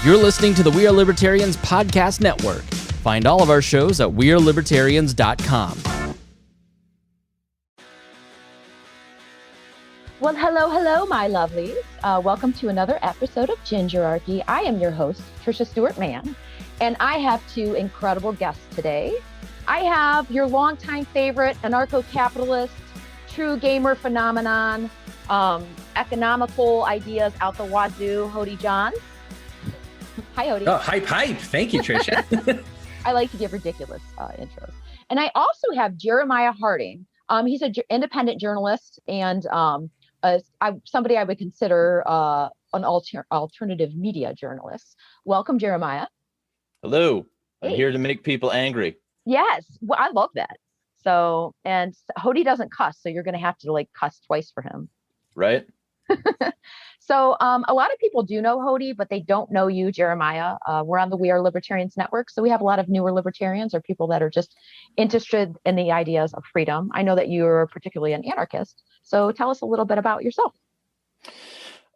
You're listening to the We Are Libertarians podcast network. Find all of our shows at wearelibertarians.com. Well, hello, my lovelies. Welcome to another episode of GingerArchy. I am your host, Trisha Stewart-Mann, and I have two incredible guests today. I have your longtime favorite, anarcho-capitalist, true gamer phenomenon, economical ideas out the wazoo, Hodey John. Hi, Hodey. Oh, hype. Thank you, Trisha. I like to give ridiculous intros. And I also have Jeremiah Harding. He's an independent journalist and somebody I would consider an alternative media journalist. Welcome, Jeremiah. Hello. I'm Hey. here to make people angry. Yes, well, I love that. So, and Hodey doesn't cuss, so you're going to have to cuss twice for him. Right? So a lot of people do know Hodey, but they don't know you, Jeremiah. We're on the We Are Libertarians network, so we have a lot of newer libertarians or people that are just interested in the ideas of freedom. I know that you're particularly an anarchist, so tell us a little bit about yourself.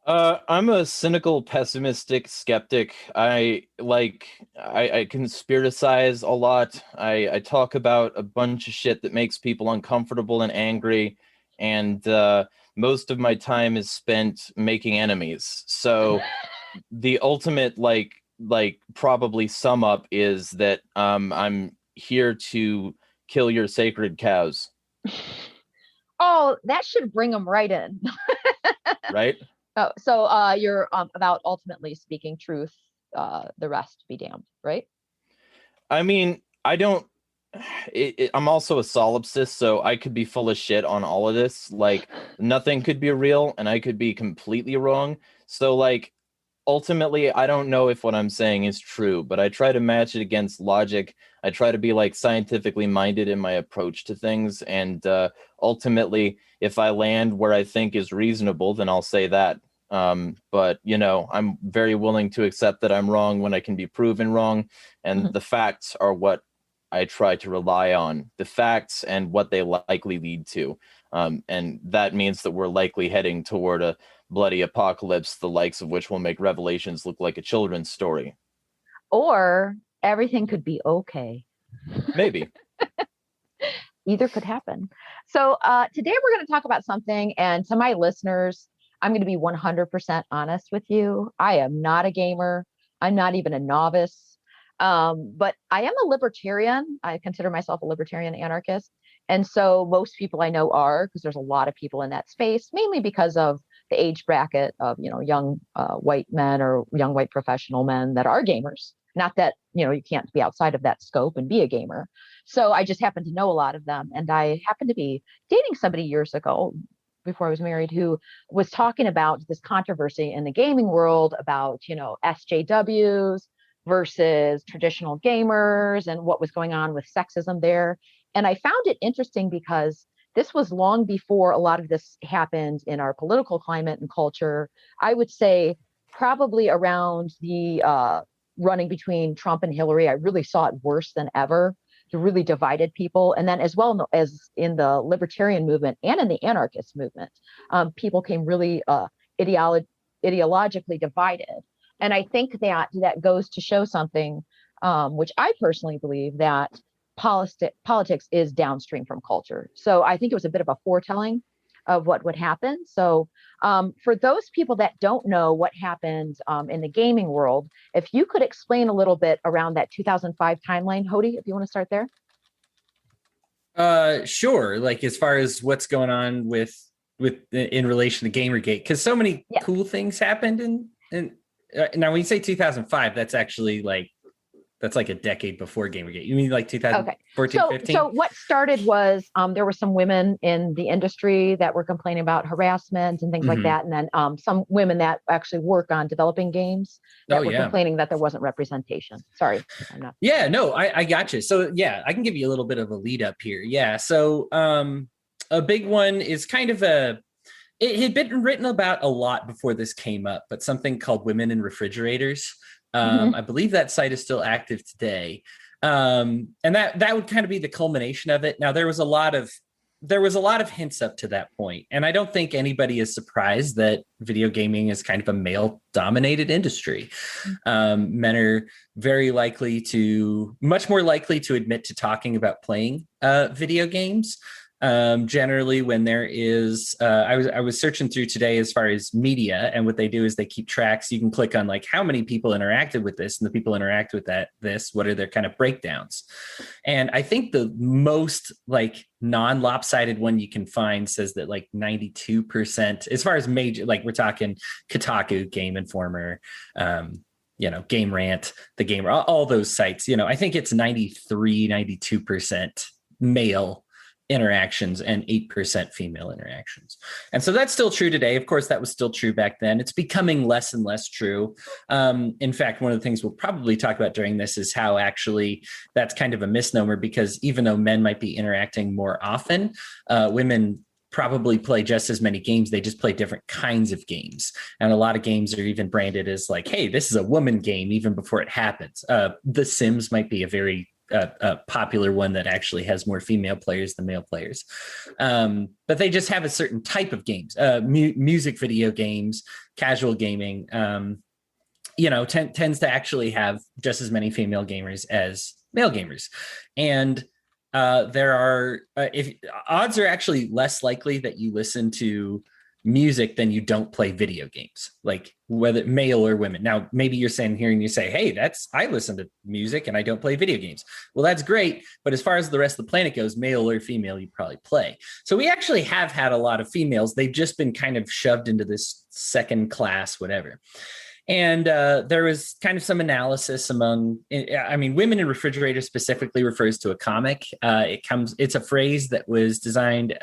I'm a cynical, pessimistic skeptic. I conspiracize a lot. I talk about a bunch of shit that makes people uncomfortable and angry, and most of my time is spent making enemies. So the ultimate probably sum up is that I'm here to kill your sacred cows. Oh, that should bring them right in. Right? Oh, so you're about ultimately speaking truth, the rest be damned, right? I mean, I'm also a solipsist, so I could be full of shit on all of this. Nothing could be real, and I could be completely wrong. So, ultimately, I don't know if what I'm saying is true, but I try to match it against logic. I try to be, scientifically minded in my approach to things, and ultimately, if I land where I think is reasonable, then I'll say that. But, I'm very willing to accept that I'm wrong when I can be proven wrong, and the facts are what I try to rely on, the facts and what they likely lead to. And that means that we're likely heading toward a bloody apocalypse, the likes of which will make Revelations look like a children's story. Or everything could be okay. Maybe. Either could happen. So today we're going to talk about something, and to my listeners, I'm going to be 100% honest with you. I am not a gamer. I'm not even a novice. But I am a libertarian. I consider myself a libertarian anarchist. And so most people I know are, because there's a lot of people in that space, mainly because of the age bracket of, young white men or young white professional men that are gamers. Not that, you can't be outside of that scope and be a gamer. So I just happen to know a lot of them. And I happened to be dating somebody years ago before I was married who was talking about this controversy in the gaming world about, SJWs versus traditional gamers and what was going on with sexism there. And I found it interesting because this was long before a lot of this happened in our political climate and culture. I would say probably around the running between Trump and Hillary, I really saw it worse than ever. It really divided people. And then as well as in the libertarian movement and in the anarchist movement, people came really ideologically divided. And I think that goes to show something, which I personally believe, that politics is downstream from culture. So I think it was a bit of a foretelling of what would happen. So for those people that don't know what happened in the gaming world, if you could explain a little bit around that 2005 timeline, Hodey, if you want to start there. Sure. As far as what's going on with in relation to Gamergate, because so many cool things happened and now when you say 2005, that's actually that's a decade before Gamergate. You mean 2014, 15? So what started was there were some women in the industry that were complaining about harassment and things like that. And then some women that actually work on developing games that were complaining that there wasn't representation. Sorry. I'm not. Yeah, no, I got you. So I can give you a little bit of a lead up here. Yeah. So a big one is kind of it had been written about a lot before this came up, but something called Women in Refrigerators. I believe that site is still active today. And that would kind of be the culmination of it. Now, there was a lot of there was a lot of hints up to that point. And I don't think anybody is surprised that video gaming is kind of a male dominated industry. Men are much more likely to admit to talking about playing video games. Generally, when there is, I was searching through today as far as media, and what they do is they keep tracks. You can click on like how many people interacted with this, and the people interact with what are their kind of breakdowns. And I think the most like non-lopsided one you can find says that like 92%, as far as major, like we're talking Kotaku, Game Informer, Game Rant, The Gamer, all those sites, I think it's 92% male interactions and 8% female interactions. And so that's still true today. Of course, that was still true back then. It's becoming less and less true. In fact, one of the things we'll probably talk about during this is how actually that's kind of a misnomer, because even though men might be interacting more often, women probably play just as many games. They just play different kinds of games. And a lot of games are even branded as like, hey, this is a woman game even before it happens. The Sims might be a very a popular one that actually has more female players than male players. But they just have a certain type of games, music video games, casual gaming, tends to actually have just as many female gamers as male gamers. And there are, odds are actually less likely that you listen to music than you don't play video games, like whether male or women. Now, maybe you're saying here and you say, hey, I listen to music and I don't play video games. Well, that's great. But as far as the rest of the planet goes, male or female, you probably play. So we actually have had a lot of females. They've just been kind of shoved into this second class, whatever. And there was kind of some analysis among, Women in Refrigerators specifically refers to a comic. It's a phrase that was designed,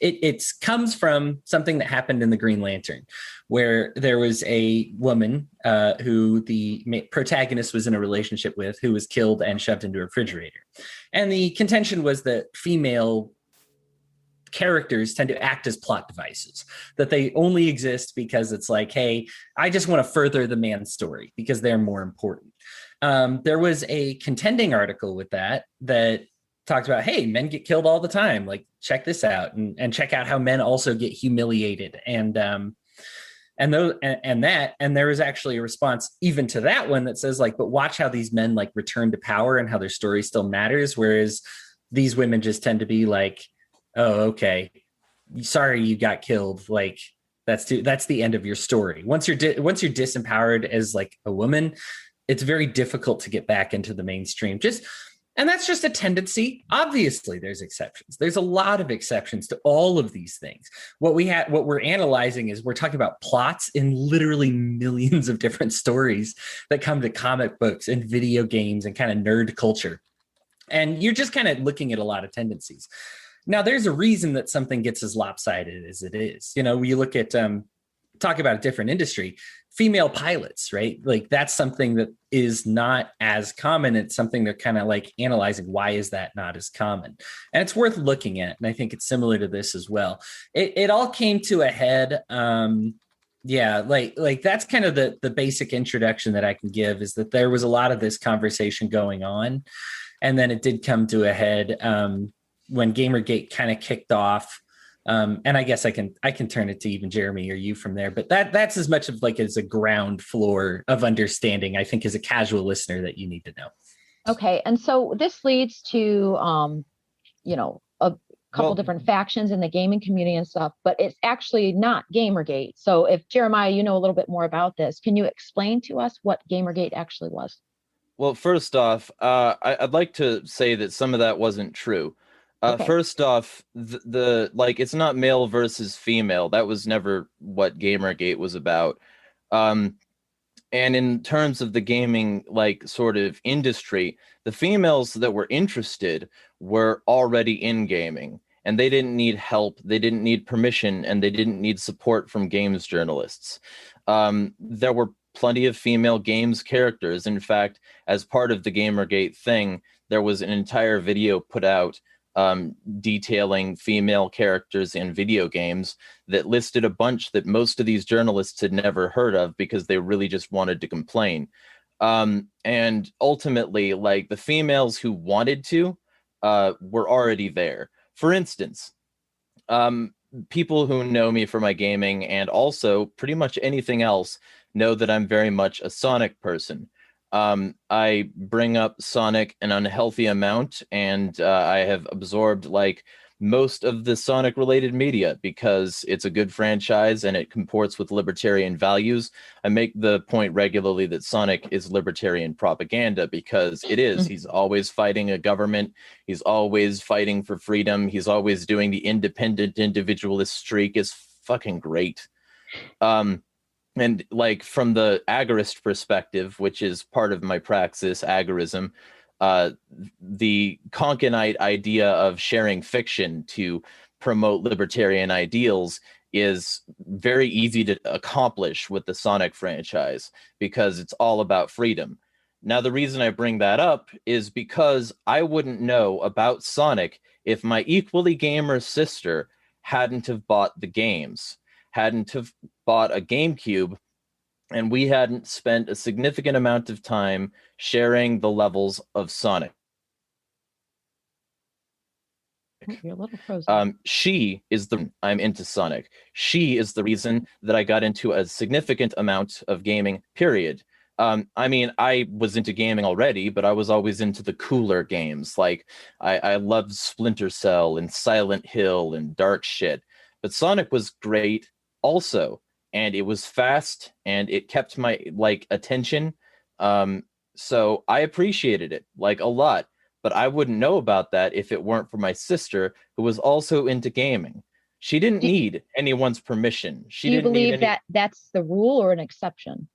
it comes from something that happened in the Green Lantern, where there was a woman who the protagonist was in a relationship with, who was killed and shoved into a refrigerator. And the contention was that female characters tend to act as plot devices, that they only exist because it's like, hey, I just want to further the man's story because they're more important. There was a contending article with that talked about, hey, men get killed all the time. Like, check this out, and check out how men also get humiliated. And there was actually a response even to that one that says like, but watch how these men like return to power and how their story still matters. Whereas these women just tend to be like, oh, okay, sorry you got killed. Like that's the end of your story. Once you're disempowered as like a woman, it's very difficult to get back into the mainstream. And that's just a tendency. Obviously, there's exceptions. There's a lot of exceptions to all of these things. What we're analyzing is we're talking about plots in literally millions of different stories that come to comic books and video games and kind of nerd culture. And you're just kind of looking at a lot of tendencies. Now, there's a reason that something gets as lopsided as it is. You look at, talk about a different industry, female pilots, right? Like that's something that is not as common. It's something they're kind of like analyzing. Why is that not as common? And it's worth looking at. And I think it's similar to this as well. It all came to a head. Like that's kind of the basic introduction that I can give, is that there was a lot of this conversation going on. And then it did come to a head when Gamergate kind of kicked off. And I guess I can turn it to even Jeremy or you from there, but that's as much of like as a ground floor of understanding, I think, as a casual listener that you need to know. Okay. And so this leads to, a couple different factions in the gaming community and stuff, but it's actually not Gamergate. So if Jeremiah, you know a little bit more about this, can you explain to us what Gamergate actually was? Well, first off, I'd like to say that some of that wasn't true. Okay. First off, it's not male versus female. That was never what Gamergate was about. And in terms of the gaming, sort of industry, the females that were interested were already in gaming, and they didn't need help, they didn't need permission, and they didn't need support from games journalists. There were plenty of female games characters. In fact, as part of the Gamergate thing, there was an entire video put out detailing female characters in video games that listed a bunch that most of these journalists had never heard of because they really just wanted to complain. And ultimately, the females who wanted to were already there. For instance, People who know me for my gaming and also pretty much anything else know that I'm very much a Sonic person. I bring up Sonic an unhealthy amount, and I have absorbed like most of the Sonic related media because it's a good franchise and it comports with libertarian values. I make the point regularly that Sonic is libertarian propaganda because it is. He's always fighting a government. He's always fighting for freedom. He's always doing the independent individualist streak. Is fucking great. And like from the agorist perspective, which is part of my praxis, agorism, the Conkinite idea of sharing fiction to promote libertarian ideals is very easy to accomplish with the Sonic franchise because it's all about freedom. Now, the reason I bring that up is because I wouldn't know about Sonic if my equally gamer sister hadn't have bought the games, hadn't have bought a GameCube, and we hadn't spent a significant amount of time sharing the levels of Sonic. You're a little frozen. She is I'm into Sonic. She is the reason that I got into a significant amount of gaming, period. I mean, I was into gaming already, but I was always into the cooler games. Like, I loved Splinter Cell and Silent Hill and dark shit. But Sonic was great also. And it was fast and it kept my like attention. So I appreciated it like a lot, but I wouldn't know about that if it weren't for my sister who was also into gaming. She didn't need anyone's permission. She Do you didn't need believe that that's the rule or an exception?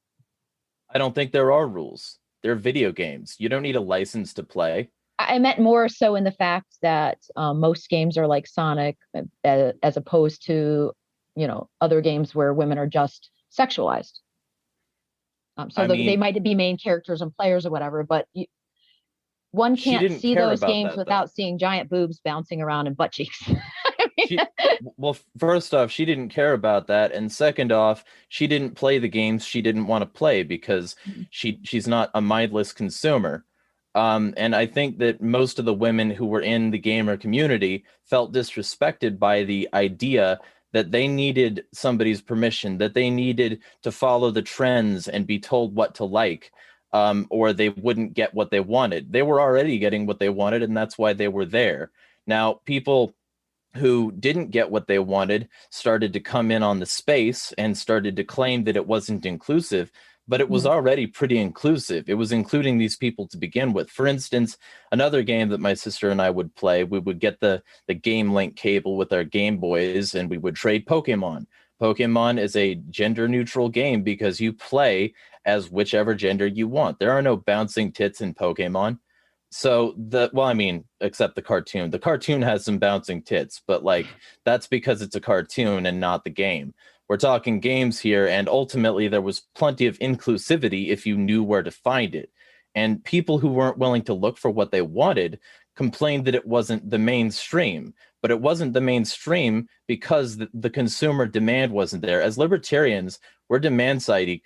I don't think there are rules. They're video games. You don't need a license to play. I meant more so in the fact that most games are like Sonic as opposed to other games where women are just sexualized. They might be main characters and players or whatever, but one can't see those games without seeing giant boobs bouncing around and butt cheeks. Well, first off, she didn't care about that, and second off, she didn't play the games she didn't want to play because she's not a mindless consumer. And I think that most of the women who were in the gamer community felt disrespected by the idea that they needed somebody's permission, that they needed to follow the trends and be told what to like, or they wouldn't get what they wanted. They were already getting what they wanted, and that's why they were there. Now, people who didn't get what they wanted started to come in on the space and started to claim that it wasn't inclusive, but it was already pretty inclusive. It was including these people to begin with. For instance, another game that my sister and I would play, we would get the Game Link cable with our Game Boys and we would trade Pokemon. Pokemon is a gender neutral game because you play as whichever gender you want. There are no bouncing tits in Pokemon. So except the cartoon. The cartoon has some bouncing tits, but like that's because it's a cartoon and not the game. We're talking games here, and ultimately there was plenty of inclusivity if you knew where to find it. And people who weren't willing to look for what they wanted complained that it wasn't the mainstream. But it wasn't the mainstream because the consumer demand wasn't there. As libertarians, we're demand-side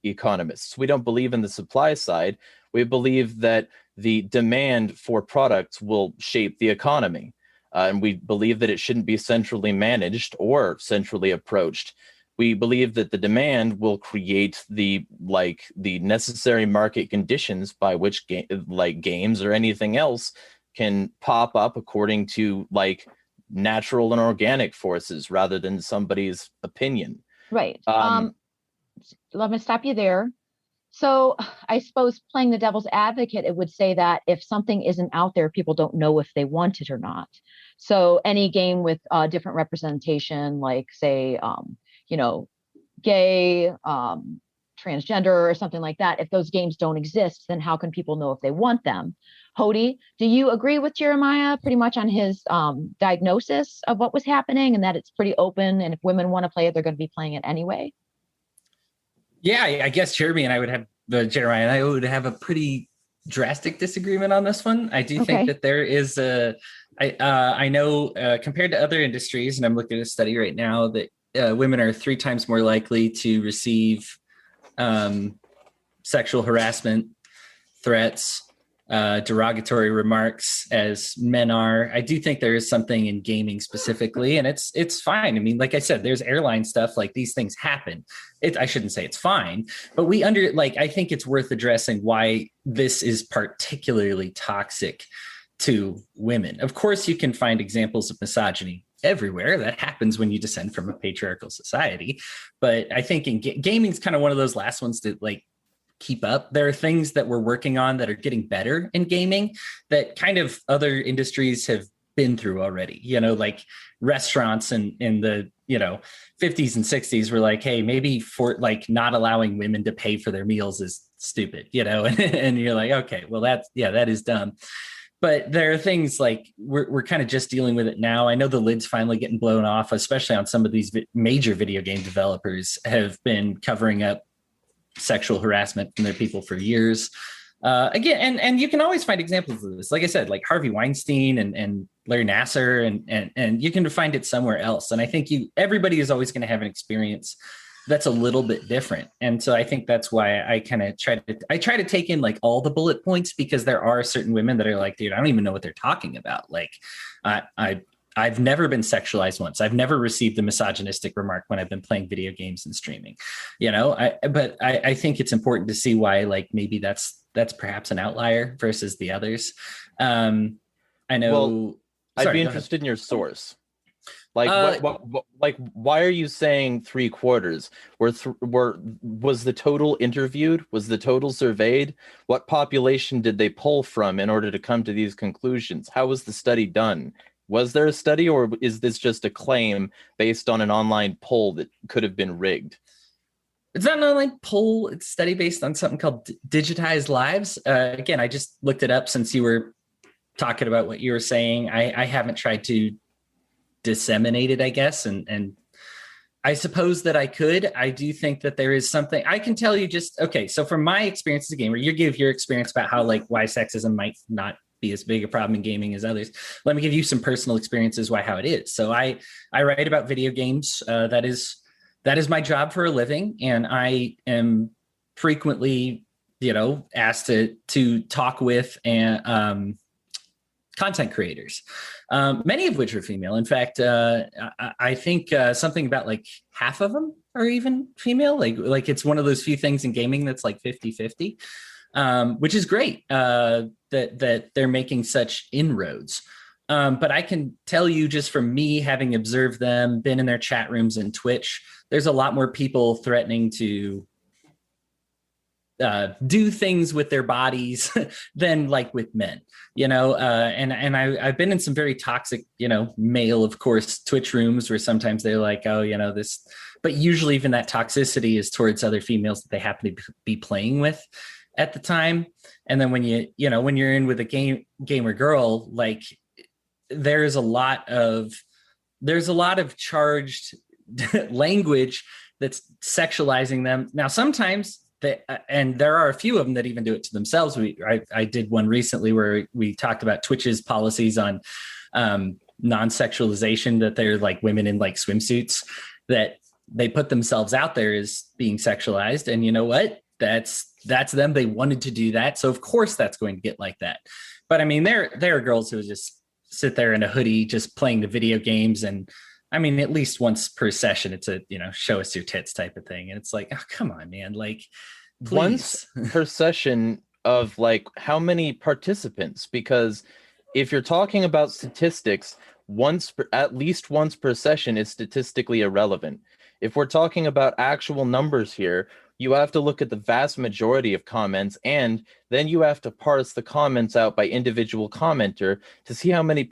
economists. We don't believe in the supply side. We believe that the demand for products will shape the economy. And we believe that it shouldn't be centrally managed or centrally approached. We believe that the demand will create the necessary market conditions by which games or anything else can pop up according to like natural and organic forces rather than somebody's opinion. Right. Let me stop you there. So I suppose playing the devil's advocate, it would say that if something isn't out there, people don't know if they want it or not. So any game with different representation, like say, gay, transgender or something like that, if those games don't exist, then how can people know if they want them? Hodey, do you agree with Jeremiah pretty much on his diagnosis of what was happening and that it's pretty open, and if women want to play it, they're going to be playing it anyway? Yeah, I guess Jeremy and I would have Jeremiah and I would have a pretty drastic disagreement on this one. I do think that there is I know compared to other industries, and I'm looking at a study right now that women are 3 times more likely to receive sexual harassment, threats, derogatory remarks as men are. I do think there is something in gaming specifically, and it's fine. I mean, like I said, there's airline stuff, like these things happen. I shouldn't say it's fine, but I think it's worth addressing why this is particularly toxic to women. Of course, you can find examples of misogyny everywhere. That happens when you descend from a patriarchal society. But I think in gaming is kind of one of those last ones to like keep up. There are things that we're working on that are getting better in gaming that kind of other industries have been through already. Like restaurants in the 50s and 60s were like, hey, maybe for like not allowing women to pay for their meals is stupid, and you're like, okay, well that is dumb. But there are things like we're kind of just dealing with it now. I know the lid's finally getting blown off, especially on some of these major video game developers have been covering up sexual harassment from their people for years. Again, and you can always find examples of this. Like I said, like Harvey Weinstein and Larry Nassar, and you can find it somewhere else. And I think everybody is always going to have an experience that's a little bit different. And so I think that's why I kind of try to take in like all the bullet points, because there are certain women that are like, dude, I don't even know what they're talking about. Like I've never been sexualized once. I've never received a misogynistic remark when I've been playing video games and streaming, but I think it's important to see why, like, maybe that's perhaps an outlier versus the others. I know. Well, I'd be interested in your source. Like, why are you saying 3/4? Was the total interviewed? Was the total surveyed? What population did they pull from in order to come to these conclusions? How was the study done? Was there a study, or is this just a claim based on an online poll that could have been rigged? It's not an online poll. It's a study based on something called Digitized Lives. Again, I just looked it up since you were talking about what you were saying. I haven't tried to disseminate it, I guess, and I suppose that I could. I do think that there is something I can tell you. Okay, so from my experience as a gamer, you give your experience about how, like, why sexism might not be as big a problem in gaming as others. Let me give you some personal experiences how it is. So I write about video games. That is my job for a living, and I am frequently asked to talk with content creators, many of which are female. In fact, I think something about like half of them are even female. Like it's one of those few things in gaming that's like 50-50, which is great that they're making such inroads. But I can tell you, just from me having observed them, been in their chat rooms and Twitch, there's a lot more people threatening to do things with their bodies than like with men, and I've been in some very toxic, male, of course, Twitch rooms where sometimes they're like, oh, this, but usually even that toxicity is towards other females that they happen to be playing with at the time. And then when when you're in with a gamer girl, like there's a lot of charged language that's sexualizing them. Now, sometimes and there are a few of them that even do it to themselves. I did one recently where we talked about Twitch's policies on non-sexualization, that they're like women in like swimsuits, that they put themselves out there as being sexualized. And you know what? That's them. They wanted to do that. So of course that's going to get like that. But I mean, there are girls who just sit there in a hoodie, just playing the video games. And I mean, at least once per session, it's a, show us your tits type of thing. And it's like, oh, come on, man. Like, please. Once per session of like how many participants? Because if you're talking about statistics, at least once per session is statistically irrelevant. If we're talking about actual numbers here, you have to look at the vast majority of comments, and then you have to parse the comments out by individual commenter to see how many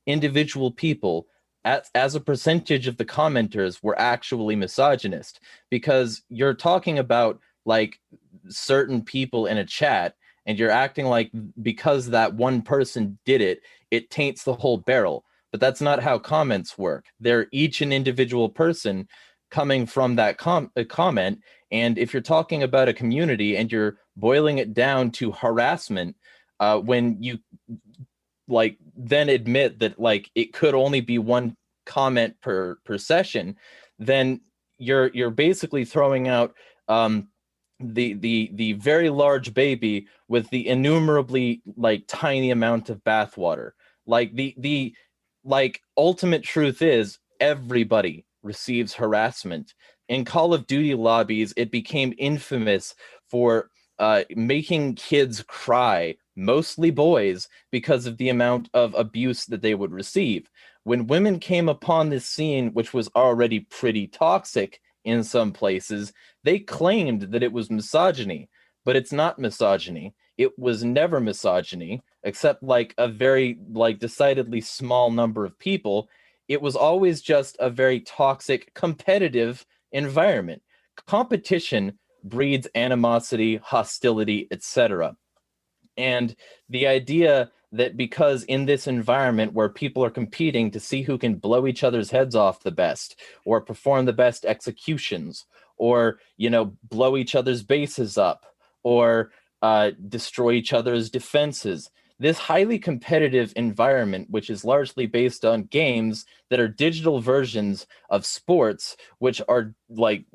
individual people, as a percentage of the commenters, were actually misogynist. Because you're talking about like certain people in a chat, and you're acting like because that one person did it, it taints the whole barrel. But that's not how comments work. They're each an individual person coming from that comment. And if you're talking about a community and you're boiling it down to harassment, when you like then admit that like it could only be one comment per session, then you're basically throwing out the very large baby with the innumerably like tiny amount of bathwater. Like the like ultimate truth is everybody receives harassment. In Call of Duty lobbies, it became infamous for making kids cry, mostly boys, because of the amount of abuse that they would receive. When women came upon this scene, which was already pretty toxic in some places, they claimed that it was misogyny, but it's not misogyny. It was never misogyny, except like a very like decidedly small number of people. It was always just a very toxic, competitive environment. Competition breeds animosity, hostility, etc. And the idea that because in this environment where people are competing to see who can blow each other's heads off the best, or perform the best executions, or, you know, blow each other's bases up, or destroy each other's defenses, this highly competitive environment, which is largely based on games that are digital versions of sports, which are like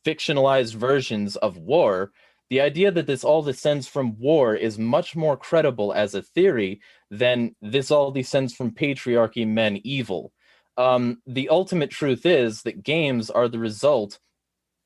fictionalized versions of war, the idea that this all descends from war is much more credible as a theory than this all descends from patriarchy, men, evil. The ultimate truth is that games are the result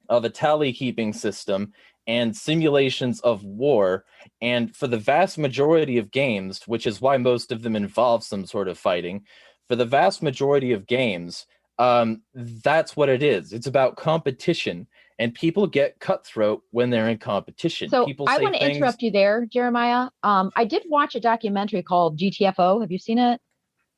of a tally-keeping system and simulations of war. And for the vast majority of games, which is why most of them involve some sort of fighting, for the vast majority of games, that's what it is. It's about competition. And people get cutthroat when they're in competition. So People I say want to things... interrupt you there, Jeremiah. I did watch a documentary called GTFO. Have you seen it?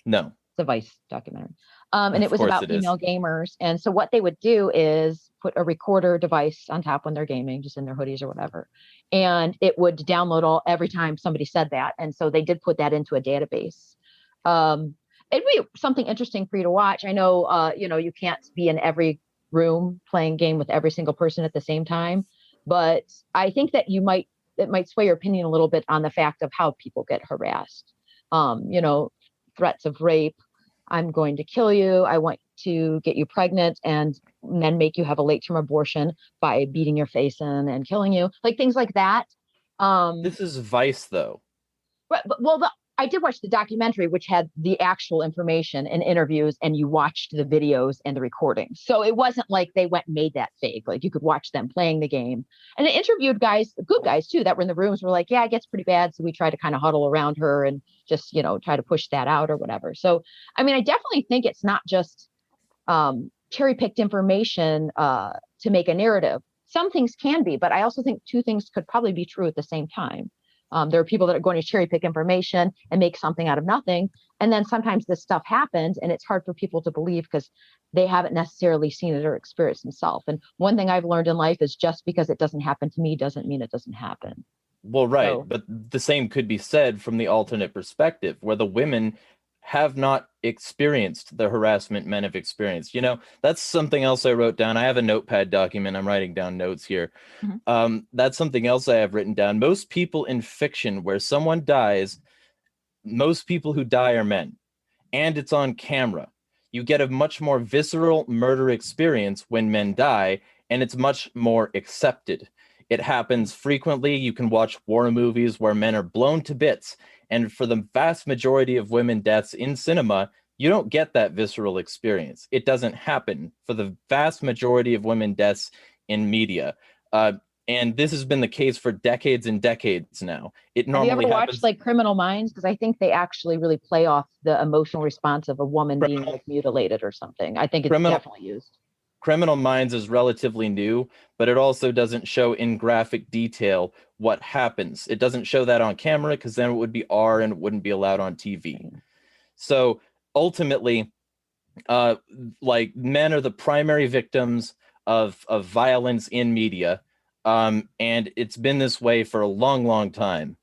No. It's a Vice documentary. And it was course about it is. female gamers. And so what they would do is put a recorder device on top when they're gaming, just in their hoodies or whatever. And it would download every time somebody said that. And so they did put that into a database. It'd be something interesting for you to watch. I know, you can't be in every room playing game with every single person at the same time, but I think that it might sway your opinion a little bit on the fact of how people get harassed. Threats of rape. I'm going to kill you. I want to get you pregnant and then make you have a late term abortion by beating your face in and killing you, like things like that. This is Vice, though. I did watch the documentary, which had the actual information and interviews, and you watched the videos and the recordings. So it wasn't like they went and made that fake. Like you could watch them playing the game. And they interviewed guys, good guys too, that were in the rooms, were like, yeah, it gets pretty bad. So we try to kind of huddle around her and just, try to push that out or whatever. So, I mean, I definitely think it's not just cherry-picked information to make a narrative. Some things can be, but I also think two things could probably be true at the same time. There are people that are going to cherry pick information and make something out of nothing. And then sometimes this stuff happens and it's hard for people to believe because they haven't necessarily seen it or experienced themselves. And one thing I've learned in life is just because it doesn't happen to me doesn't mean it doesn't happen. Well, right. So, but the same could be said from the alternate perspective, where the women have not experienced the harassment men have experienced. That's something else I wrote down. I have a notepad document. I'm writing down notes here. Mm-hmm. That's something else I have written down. Most people in fiction where someone dies, most people who die are men, and it's on camera. You get a much more visceral murder experience when men die, and it's much more accepted. It happens frequently. You can watch war movies where men are blown to bits. And for the vast majority of women deaths in cinema, you don't get that visceral experience. It doesn't happen for the vast majority of women deaths in media. And this has been the case for decades and decades now. It normally have you ever happens... watched like Criminal Minds? Because I think they actually really play off the emotional response of a woman being like mutilated or something. I think it's definitely used. Criminal Minds is relatively new, but it also doesn't show in graphic detail what happens. It doesn't show that on camera because then it would be R and it wouldn't be allowed on TV. So ultimately, like men are the primary victims of violence in media. And it's been this way for a long, long time.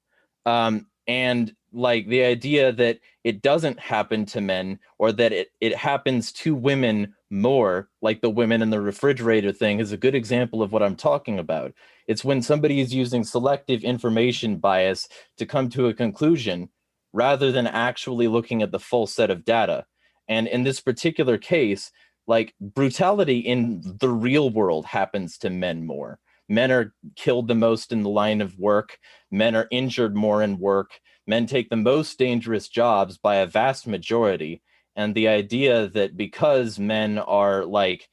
And like the idea that it doesn't happen to men or that it happens to women more, like the women in the refrigerator thing, is a good example of what I'm talking about. It's when somebody is using selective information bias to come to a conclusion rather than actually looking at the full set of data. And in this particular case, like brutality in the real world happens to men more. Men are killed the most in the line of work. Men are injured more in work. Men take the most dangerous jobs by a vast majority. And the idea that because men are like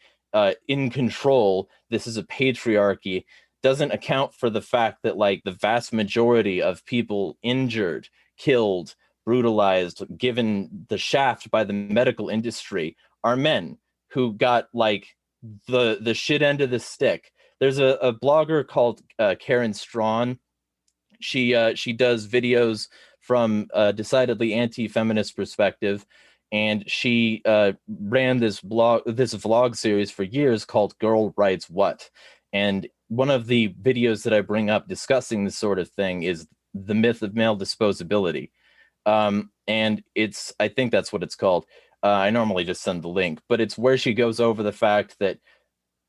in control, this is a patriarchy, doesn't account for the fact that like the vast majority of people injured, killed, brutalized, given the shaft by the medical industry are men who got like the shit end of the stick. There's a blogger called Karen Strawn. She does videos from a decidedly anti-feminist perspective, and she ran this vlog series for years called Girl Writes What. And one of the videos that I bring up discussing this sort of thing is the myth of male disposability. And I think that's what it's called. I normally just send the link, but it's where she goes over the fact that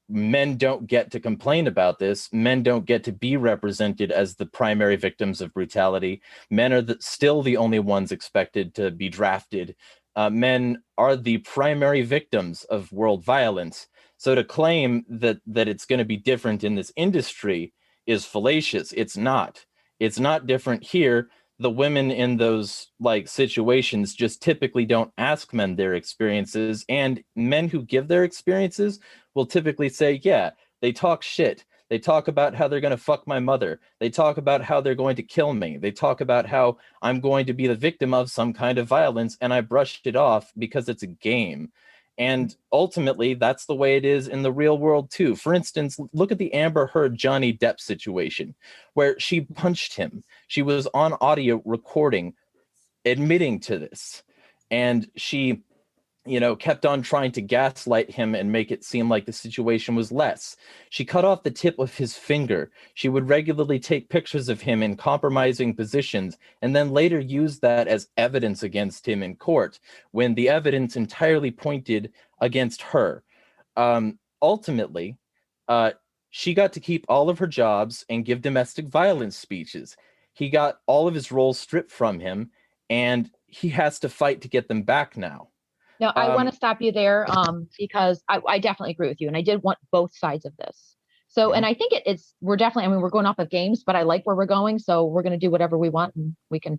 men don't get to complain about this. Men don't get to be represented as the primary victims of brutality. Men are still the only ones expected to be drafted. Men are the primary victims of world violence. So to claim that it's going to be different in this industry is fallacious. It's not. It's not different here. The women in those like situations just typically don't ask men their experiences, and men who give their experiences will typically say, yeah, they talk shit. They talk about how they're going to fuck my mother. They talk about how they're going to kill me. They talk about how I'm going to be the victim of some kind of violence, and I brushed it off because it's a game. And ultimately, that's the way it is in the real world, too. For instance, look at the Amber Heard Johnny Depp situation, where she punched him. She was on audio recording, admitting to this. And she, kept on trying to gaslight him and make it seem like the situation was less. She cut off the tip of his finger. She would regularly take pictures of him in compromising positions and then later use that as evidence against him in court when the evidence entirely pointed against her. Ultimately, she got to keep all of her jobs and give domestic violence speeches. He got all of his roles stripped from him, and he has to fight to get them back now. Now, I want to stop you there because I definitely agree with you. And I did want both sides of this. So, and I think we're definitely, we're going off of games, but I like where we're going. So we're going to do whatever we want, and we can,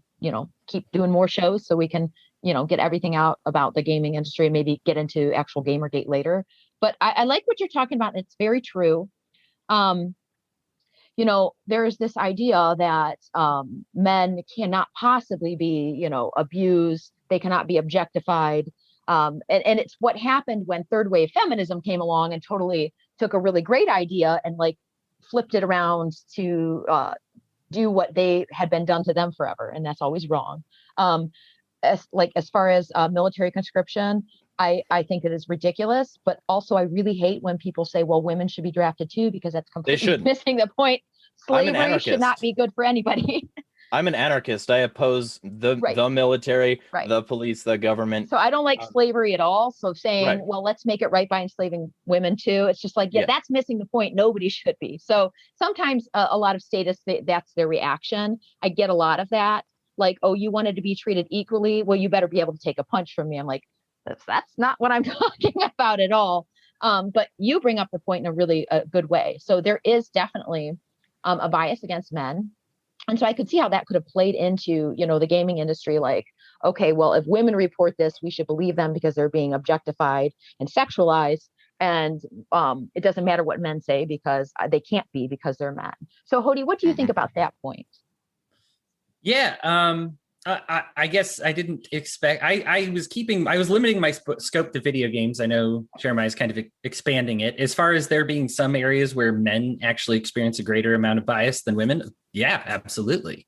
keep doing more shows so we can, get everything out about the gaming industry and maybe get into actual Gamergate later. But I like what you're talking about. And it's very true. There's this idea that men cannot possibly be, abused. They cannot be objectified. And it's what happened when third wave feminism came along and totally took a really great idea and like flipped it around to do what they had been done to them forever. And that's always wrong. As far as military conscription, I think it is ridiculous, but also I really hate when people say, well, women should be drafted too, because that's completely missing the point. Slavery should not be good for anybody. I'm an anarchist. I oppose the military, the police, the government. So I don't like slavery at all. So saying, well, let's make it right by enslaving women too. It's just like, that's missing the point. Nobody should be. So sometimes a lot of statists, that's their reaction. I get a lot of that. Like, oh, you wanted to be treated equally. Well, you better be able to take a punch from me. I'm like, that's not what I'm talking about at all. But you bring up the point in a really good way. So there is definitely a bias against men. And so I could see how that could have played into, the gaming industry. Like, okay, well, if women report this, we should believe them because they're being objectified and sexualized. And it doesn't matter what men say because they can't be because they're men. So, Hodey, what do you think about that point? Yeah, I guess I didn't expect. I was limiting my scope to video games. I know Jeremiah is kind of expanding it as far as there being some areas where men actually experience a greater amount of bias than women. Yeah, absolutely.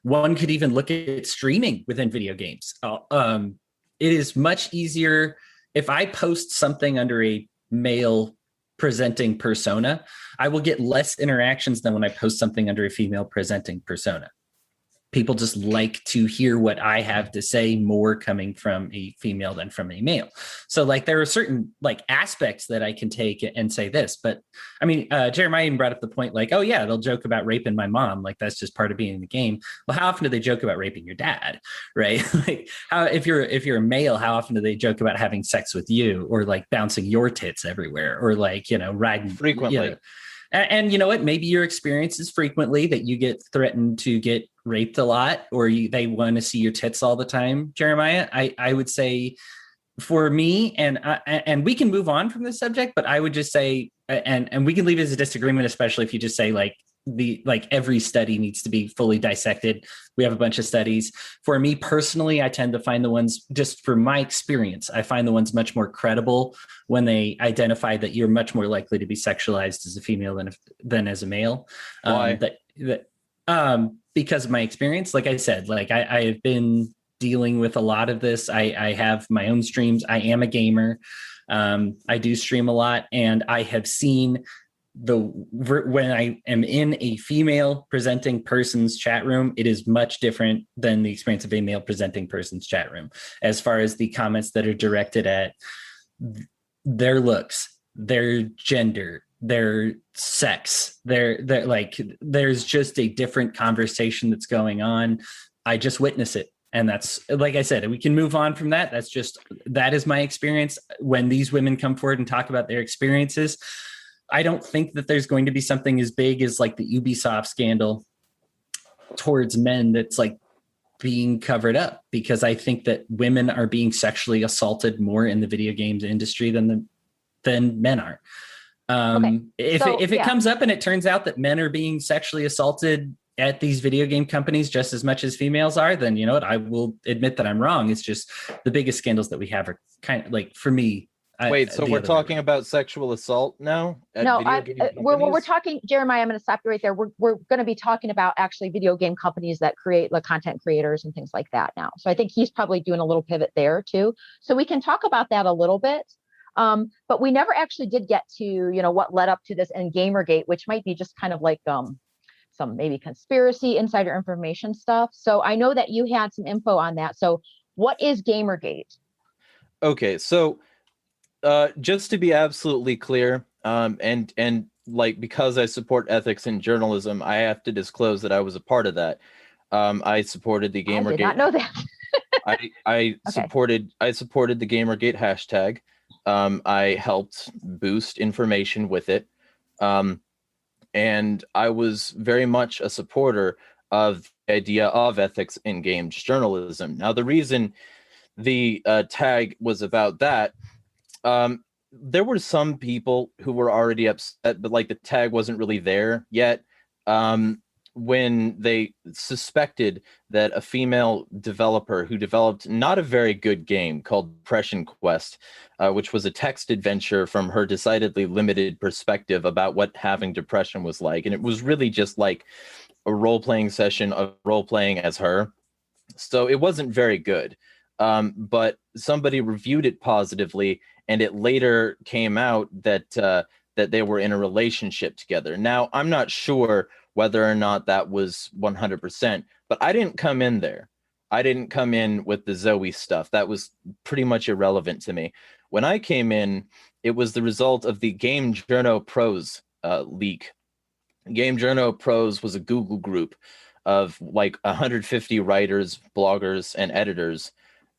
One could even look at streaming within video games. It is much easier if I post something under a male presenting persona. I will get less interactions than when I post something under a female presenting persona. People just like to hear what I have to say more coming from a female than from a male. So like there are certain like aspects that I can take and say this, but I mean, Jeremiah even brought up the point like, oh yeah, they'll joke about raping my mom. Like that's just part of being in the game. Well, how often do they joke about raping your dad? Right? Like if you're a male, how often do they joke about having sex with you or like bouncing your tits everywhere or like, riding frequently. And you know what? Maybe your experience is frequently that you get threatened to get raped a lot, or they want to see your tits all the time, Jeremiah. I would say for me, and we can move on from this subject, but I would just say, and we can leave it as a disagreement, especially if you just say like every study needs to be fully dissected. We have a bunch of studies. For me personally, I tend to find the ones, just from my experience, I find the ones much more credible when they identify that you're much more likely to be sexualized as a female than as a male. Why? Because of my experience, like I said, like I have been dealing with a lot of this. I have my own streams. I am a gamer. I do stream a lot, and I have seen when I am in a female presenting person's chat room, it is much different than the experience of a male presenting person's chat room, as far as the comments that are directed at their looks, their gender, their sex, their like, there's just a different conversation that's going on. I just witness it. And that's, like I said, we can move on from that. That is my experience. When these women come forward and talk about their experiences, I don't think that there's going to be something as big as like the Ubisoft scandal towards men that's like being covered up, because I think that women are being sexually assaulted more in the video games industry than men are. If it comes up and it turns out that men are being sexually assaulted at these video game companies just as much as females are, then you know what, I will admit that I'm wrong. It's just the biggest scandals that we have are kind of like, for me. Wait, so we're talking about sexual assault now? We're talking, Jeremiah, I'm going to stop you right there. We're going to be talking about actually video game companies that create like content creators and things like that now. So I think he's probably doing a little pivot there too. So we can talk about that a little bit. But we never actually did get to, you know, what led up to this and Gamergate, which might be just kind of like some maybe conspiracy, insider information stuff. So I know that you had some info on that. So what is Gamergate? Okay, so just to be absolutely clear, and like, because I support ethics in journalism, I have to disclose that I was a part of that. I supported the Gamergate. I did not know that. I supported the Gamergate hashtag. I helped boost information with it. And I was very much a supporter of the idea of ethics in games journalism. Now, the reason the tag was about that, there were some people who were already upset, but like the tag wasn't really there yet. When they suspected that a female developer who developed not a very good game called Depression Quest, which was a text adventure from her decidedly limited perspective about what having depression was like. And it was really just like a role-playing session of role-playing as her. So it wasn't very good. But somebody reviewed it positively, and it later came out that that they were in a relationship together. Now, I'm not sure whether or not that was 100%, but I didn't come in there. I didn't come in with the Zoe stuff. That was pretty much irrelevant to me. When I came in, it was the result of the Game Journo Pros leak. Game Journo Pros was a Google group of like 150 writers, bloggers, and editors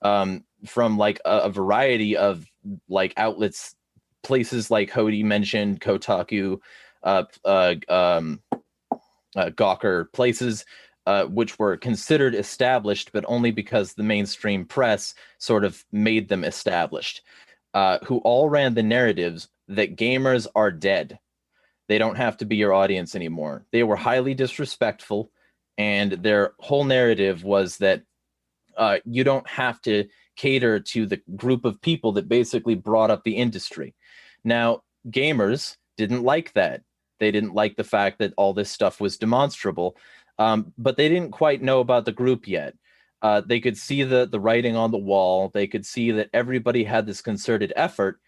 from like a variety of like outlets, places like Hodey mentioned, Kotaku, Gawker, places which were considered established, but only because the mainstream press sort of made them established, who all ran the narratives that gamers are dead. They don't have to be your audience anymore. They were highly disrespectful, and their whole narrative was that you don't have to cater to the group of people that basically brought up the industry. Now, gamers didn't like that. They didn't like the fact that all this stuff was demonstrable, but they didn't quite know about the group yet. They could see the writing on the wall. They could see that everybody had this concerted effort,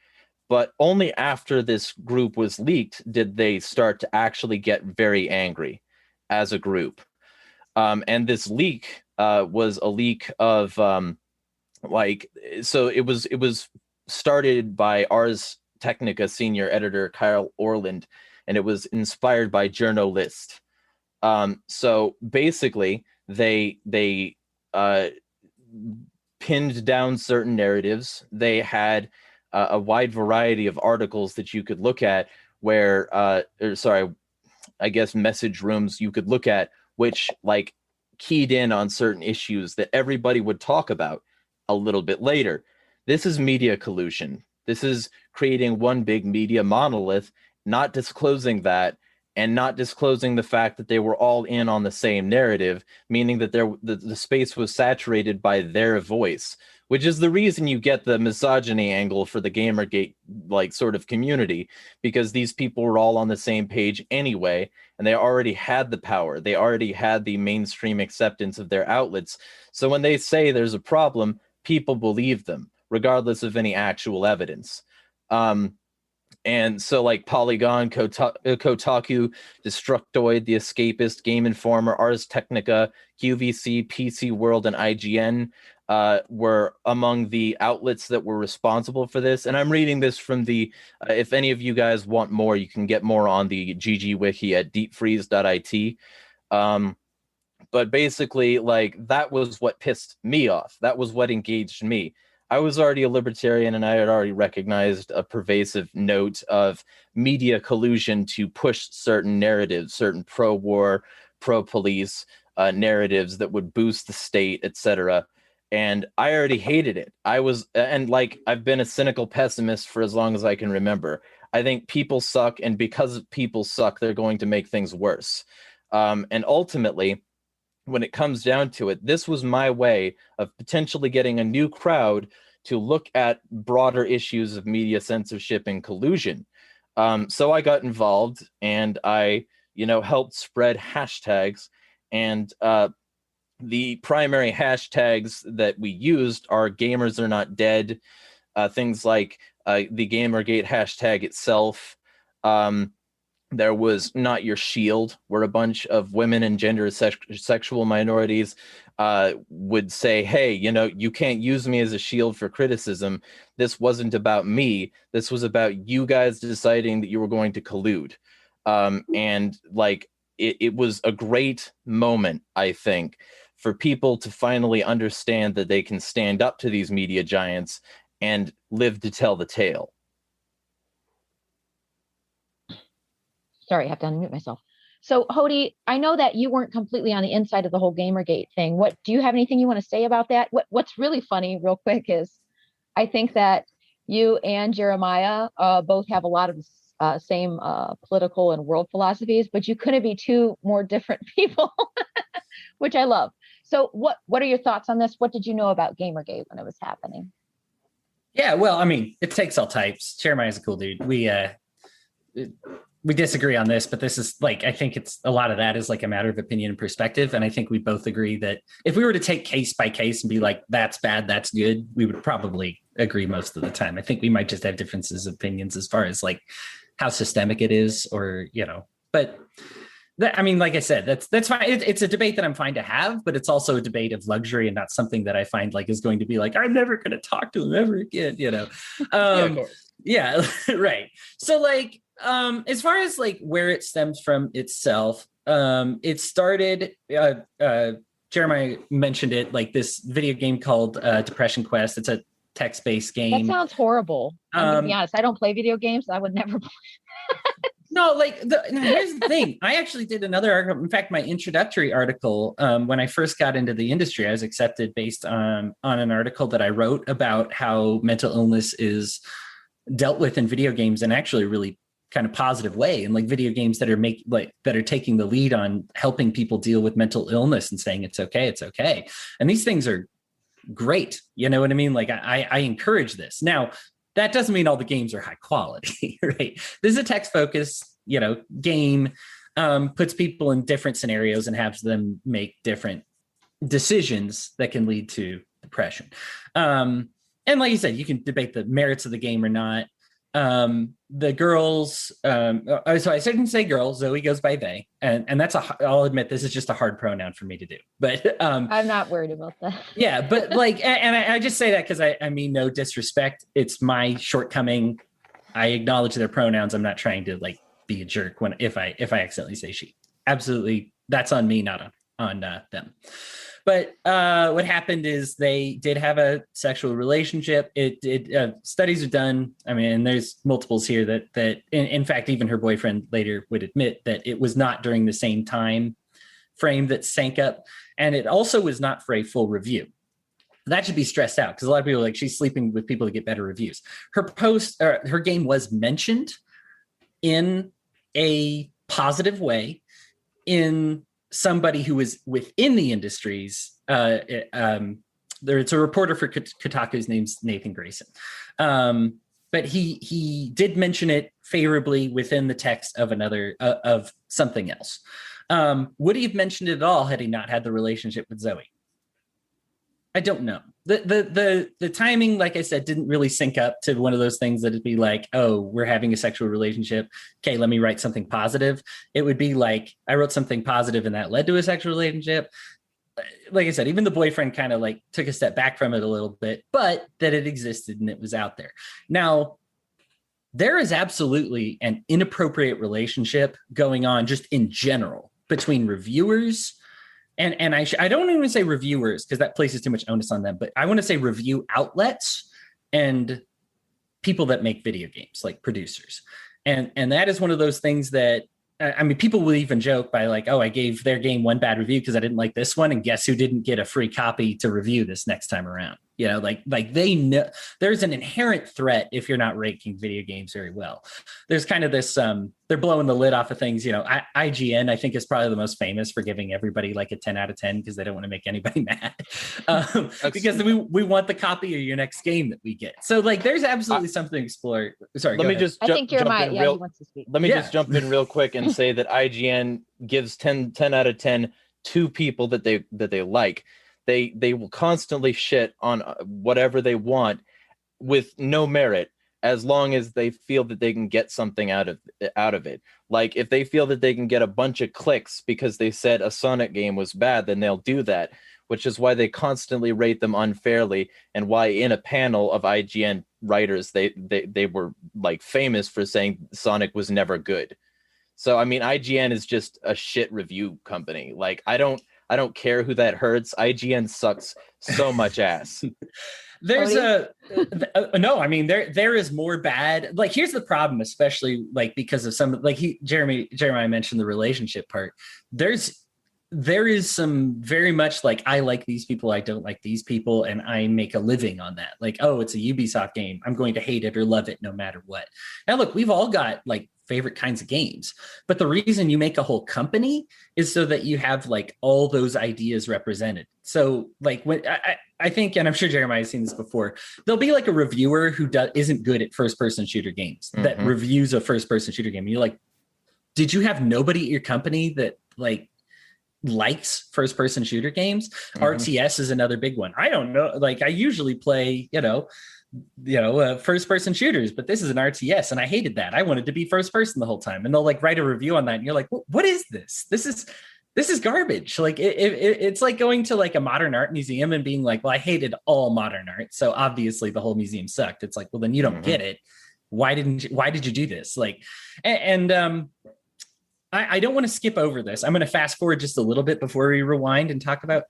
but only after this group was leaked did they start to actually get very angry as a group. And this leak was a leak of so it was started by Ars Technica senior editor Kyle Orland, and it was inspired by Journalist. So basically, they pinned down certain narratives. They had a wide variety of articles that you could look at where, I guess message rooms you could look at, which like keyed in on certain issues that everybody would talk about a little bit later. This is media collusion. This is creating one big media monolith, not disclosing that, and not disclosing the fact that they were all in on the same narrative, meaning that the space was saturated by their voice, which is the reason you get the misogyny angle for the Gamergate like sort of community, because these people were all on the same page anyway, and they already had the power. They already had the mainstream acceptance of their outlets. So when they say there's a problem, people believe them, regardless of any actual evidence. And so like Polygon, Kotaku, Destructoid, The Escapist, Game Informer, Ars Technica, QVC, PC World, and IGN were among the outlets that were responsible for this. And I'm reading this from the, if any of you guys want more, you can get more on the GG Wiki at deepfreeze.it. But basically, like, that was what pissed me off. That was what engaged me. I was already a libertarian, and I had already recognized a pervasive note of media collusion to push certain narratives, certain pro-war, pro-police narratives that would boost the state, etc. And I already hated it. I've been a cynical pessimist for as long as I can remember. I think people suck, and because people suck, they're going to make things worse. And ultimately, when it comes down to it, this was my way of potentially getting a new crowd to look at broader issues of media censorship and collusion. So I got involved, and I, helped spread hashtags. And the primary hashtags that we used are gamers are not dead, things like the Gamergate hashtag itself. There was Not Your Shield, where a bunch of women and gender sexual minorities would say, hey, you can't use me as a shield for criticism. This wasn't about me. This was about you guys deciding that you were going to collude. And like, it was a great moment, I think, for people to finally understand that they can stand up to these media giants and live to tell the tale. Sorry, I have to unmute myself. So, Hodey, I know that you weren't completely on the inside of the whole Gamergate thing. Do you have anything you want to say about that? What's really funny, real quick, is I think that you and Jeremiah both have a lot of same political and world philosophies, but you couldn't be two more different people, which I love. So, what are your thoughts on this? What did you know about Gamergate when it was happening? Yeah, well, I mean, it takes all types. Jeremiah's a cool dude. We disagree on this, but this is like, I think it's a lot of that is like a matter of opinion and perspective. And I think we both agree that if we were to take case by case and be like, that's bad, that's good, we would probably agree most of the time. I think we might just have differences of opinions as far as like how systemic it is, or, but I mean, like I said, that's fine. It's a debate that I'm fine to have, but it's also a debate of luxury and not something that I find like is going to be like, I'm never going to talk to him ever again, Yeah, of course. Yeah, right. So like, as far as like where it stems from itself, it started, Jeremiah mentioned it, like this video game called Depression Quest. It's a text-based game. That sounds horrible. I'm gonna be honest, I don't play video games. I would never play. No, like here's the thing. I actually did another article. In fact, my introductory article, when I first got into the industry, I was accepted based on an article that I wrote about how mental illness is dealt with in video games in actually a really kind of positive way, and like video games that are taking the lead on helping people deal with mental illness and saying it's okay. And these things are great. You know what I mean? Like I encourage this. Now, that doesn't mean all the games are high quality, right? This is a text-focused, game, puts people in different scenarios and has them make different decisions that can lead to depression. And like you said, you can debate the merits of the game or not. The girls, so I shouldn't say girls, Zoe goes by they, and that's I'll admit this is just a hard pronoun for me to do, but I'm not worried about that. Yeah, but like, and I just say that because I mean no disrespect, it's my shortcoming. I acknowledge their pronouns. I'm not trying to like be a jerk if I accidentally say she. Absolutely, that's on me, not on them. But what happened is they did have a sexual relationship. Studies are done. I mean, and there's multiples here that in fact, even her boyfriend later would admit that it was not during the same time frame that sank up. And it also was not for a full review. That should be stressed out because a lot of people are like, she's sleeping with people to get better reviews. Her game was mentioned in a positive way in somebody who is within the industries. It's a reporter for Kotaku's name's Nathan Grayson. But he did mention it favorably within the text of of something else. Would he have mentioned it at all had he not had the relationship with Zoe? I don't know. The timing, like I said, didn't really sync up to one of those things that it'd be like, oh, we're having a sexual relationship. Okay, let me write something positive. It would be like, I wrote something positive and that led to a sexual relationship. Like I said, even the boyfriend kind of like took a step back from it a little bit, but that it existed and it was out there. Now, there is absolutely an inappropriate relationship going on just in general between reviewers and I don't even say reviewers because that places too much onus on them, but I want to say review outlets and people that make video games, like producers. And that is one of those things that, I mean, people will even joke by like, oh, I gave their game one bad review because I didn't like this one. And guess who didn't get a free copy to review this next time around? You know, like they know there's an inherent threat if you're not ranking video games very well. There's kind of this, they're blowing the lid off of things. You know, IGN, I think, is probably the most famous for giving everybody like a 10 out of 10 because they don't want to make anybody mad. Because we want the copy of your next game that we get. So like there's absolutely something to explore. Sorry, let me ahead. just I think you're my, yeah, he wants to speak. Let me just jump in real quick and say that IGN gives 10 out of 10 to people that they like. They will constantly shit on whatever they want with no merit as long as they feel that they can get something out of it. Like if they feel that they can get a bunch of clicks because they said a Sonic game was bad, then they'll do that, which is why they constantly rate them unfairly and why in a panel of IGN writers they were like famous for saying Sonic was never good. So I mean IGN is just a shit review company. Like I don't care who that hurts. IGN sucks so much ass. There's no, I mean, there is more bad. Like, here's the problem, especially like because of some, like Jeremiah mentioned the relationship part. There is some very much like, I like these people, I don't like these people, and I make a living on that. Like, oh, it's a Ubisoft game, I'm going to hate it or love it no matter what. Now, look, we've all got like favorite kinds of games, but the reason you make a whole company is so that you have like all those ideas represented. So like when I think, and I'm sure Jeremiah has seen this before, there'll be like a reviewer who isn't good at first-person shooter games that reviews a first-person shooter game. And you're like, did you have nobody at your company that like likes first-person shooter games? RTS is another big one. I don't know. Like I usually play, first-person shooters, but this is an RTS, and I hated that. I wanted to be first person the whole time. And they'll like write a review on that, and you're like, what is this? This is garbage. Like it's like going to like a modern art museum and being like, well, I hated all modern art, so obviously the whole museum sucked. It's like, well, then you don't get it. Why did you do this? Like, and I don't want to skip over this. I'm going to fast forward just a little bit before we rewind and talk about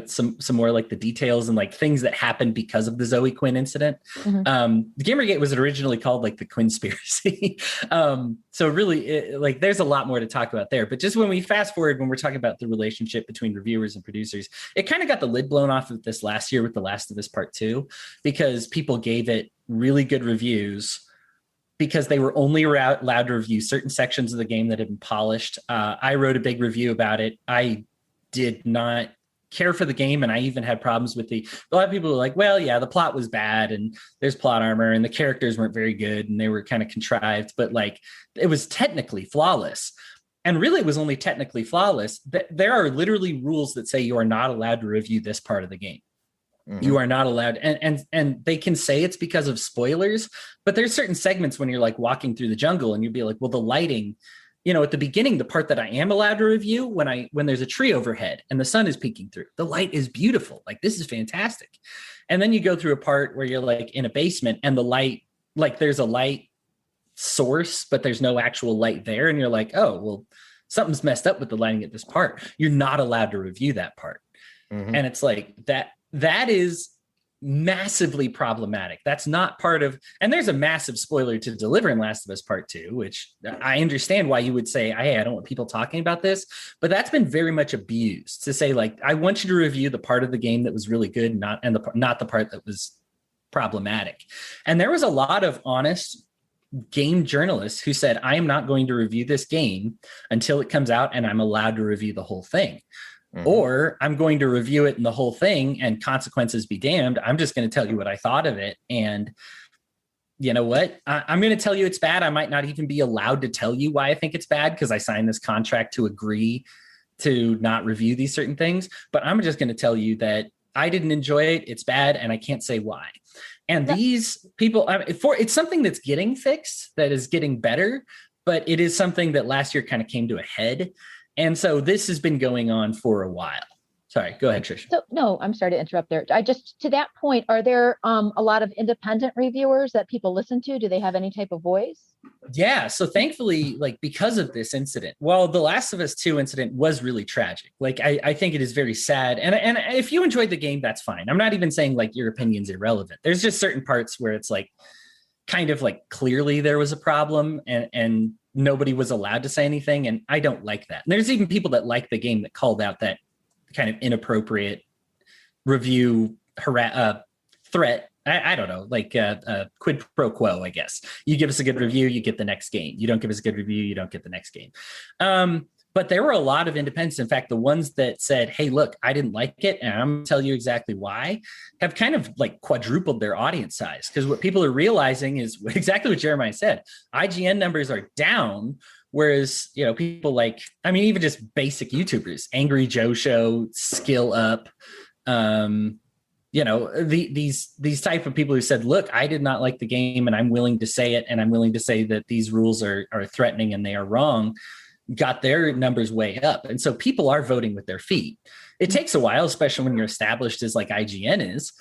some more like the details and like things that happened because of the Zoe Quinn incident. The Gamergate was originally called like the Quinspiracy. So really like there's a lot more to talk about there, but just when we fast forward, when we're talking about the relationship between reviewers and producers, it kind of got the lid blown off of this last year with The Last of Us Part 2, because people gave it really good reviews because they were only allowed to review certain sections of the game that had been polished. I wrote a big review about it. I did not care for the game, and I even had problems with a lot of people were like, well, yeah, the plot was bad and there's plot armor and the characters weren't very good and they were kind of contrived, but like it was technically flawless. And really it was only technically flawless. There are literally rules that say you are not allowed to review this part of the game. You are not allowed, and they can say it's because of spoilers, but there's certain segments when you're like walking through the jungle and you'd be like, well, the lighting, at the beginning, the part that I am allowed to review when there's a tree overhead and the sun is peeking through, the light is beautiful. Like, this is fantastic. And then you go through a part where you're like in a basement and the light, like there's a light source, but there's no actual light there. And you're like, oh, well, something's messed up with the lighting at this part. You're not allowed to review that part. And it's like that is massively problematic. That's not part of, and there's a massive spoiler to Deliver in Last of Us Part 2, which I understand why you would say, hey, I don't want people talking about this, but that's been very much abused to say, like, I want you to review the part of the game that was really good, not the part that was problematic. And there was a lot of honest game journalists who said, I am not going to review this game until it comes out and I'm allowed to review the whole thing. Or I'm going to review it in the whole thing and consequences be damned. I'm just going to tell you what I thought of it. And you know what? I'm going to tell you it's bad. I might not even be allowed to tell you why I think it's bad because I signed this contract to agree to not review these certain things. But I'm just going to tell you that I didn't enjoy it. It's bad. And I can't say why. And these people, it's something that's getting fixed, that is getting better, but it is something that last year kind of came to a head. And so this has been going on for a while. Sorry, go ahead, Trish. So, no, I'm sorry to interrupt there. To that point, are there a lot of independent reviewers that people listen to? Do they have any type of voice? Yeah. So thankfully, like, because of this incident, well, the Last of Us 2 incident was really tragic. Like, I think it is very sad. And if you enjoyed the game, that's fine. I'm not even saying like your opinion's irrelevant. There's just certain parts where it's like, kind of like clearly there was a problem and nobody was allowed to say anything. And I don't like that. And there's even people that like the game that called out that kind of inappropriate review threat. I don't know, like quid pro quo, I guess. You give us a good review, you get the next game. You don't give us a good review, you don't get the next game. But there were a lot of independents. In fact, the ones that said, hey, look, I didn't like it, and I'm going to tell you exactly why, have kind of like quadrupled their audience size. Because what people are realizing is exactly what Jeremiah said. IGN numbers are down, whereas, you know, people like, I mean, even just basic YouTubers, Angry Joe Show, Skill Up, you know, these type of people who said, look, I did not like the game and I'm willing to say it, and I'm willing to say that these rules are threatening and they are wrong, got their numbers way up. And so people are voting with their feet. It takes a while, especially when you're established as like IGN is,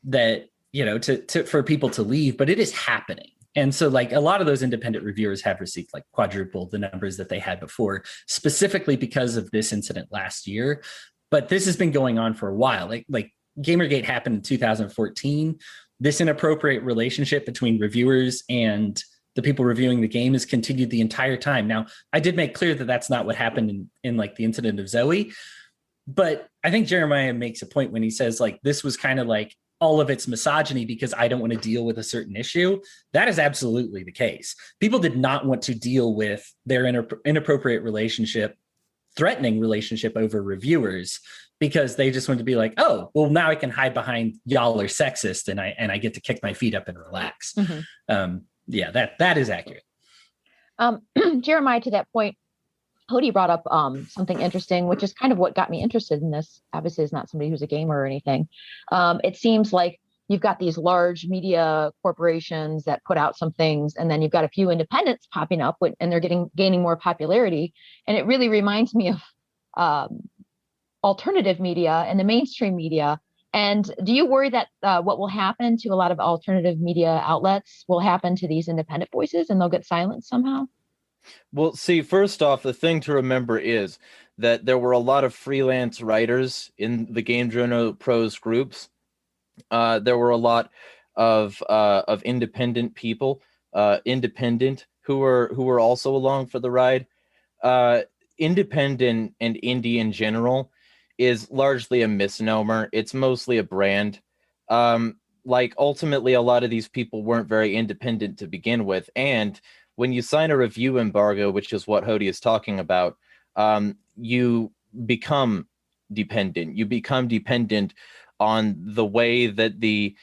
that, you know, for people to leave, but it is happening. And so like a lot of those independent reviewers have received like quadruple the numbers that they had before, specifically because of this incident last year. But this has been going on for a while. Like Gamergate happened in 2014. This inappropriate relationship between reviewers and the people reviewing the game has continued the entire time. Now, I did make clear that that's not what happened in like the incident of Zoe, but I think Jeremiah makes a point when he says like, this was kind of like all of its misogyny because I don't want to deal with a certain issue. That is absolutely the case. People did not want to deal with their inappropriate relationship, threatening relationship over reviewers, because they just wanted to be like, oh, well, now I can hide behind y'all are sexist and I get to kick my feet up and relax. Mm-hmm. Yeah, that is accurate. Jeremiah, to that point, Hodey brought up something interesting, which is kind of what got me interested in this. Obviously, it's not somebody who's a gamer or anything. It seems like you've got these large media corporations that put out some things, and then you've got a few independents popping up, and they're gaining more popularity. And it really reminds me of alternative media and the mainstream media. And do you worry that what will happen to a lot of alternative media outlets will happen to these independent voices and they'll get silenced somehow? Well, see, first off, the thing to remember is that there were a lot of freelance writers in the Game Journal Pros groups. There were a lot of independent people, who were also along for the ride. Independent and indie in general is largely a misnomer. It's mostly a brand. Like ultimately, a lot of these people weren't very independent to begin with. And when you sign a review embargo, which is what Hodey is talking about, you become dependent. You become dependent on the way that the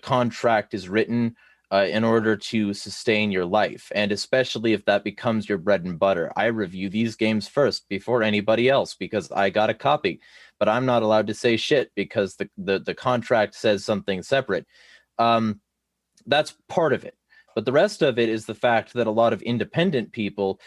contract is written in order to sustain your life, and especially if that becomes your bread and butter. I review these games first before anybody else because I got a copy, but I'm not allowed to say shit because the contract says something separate. That's part of it. But the rest of it is the fact that a lot of independent people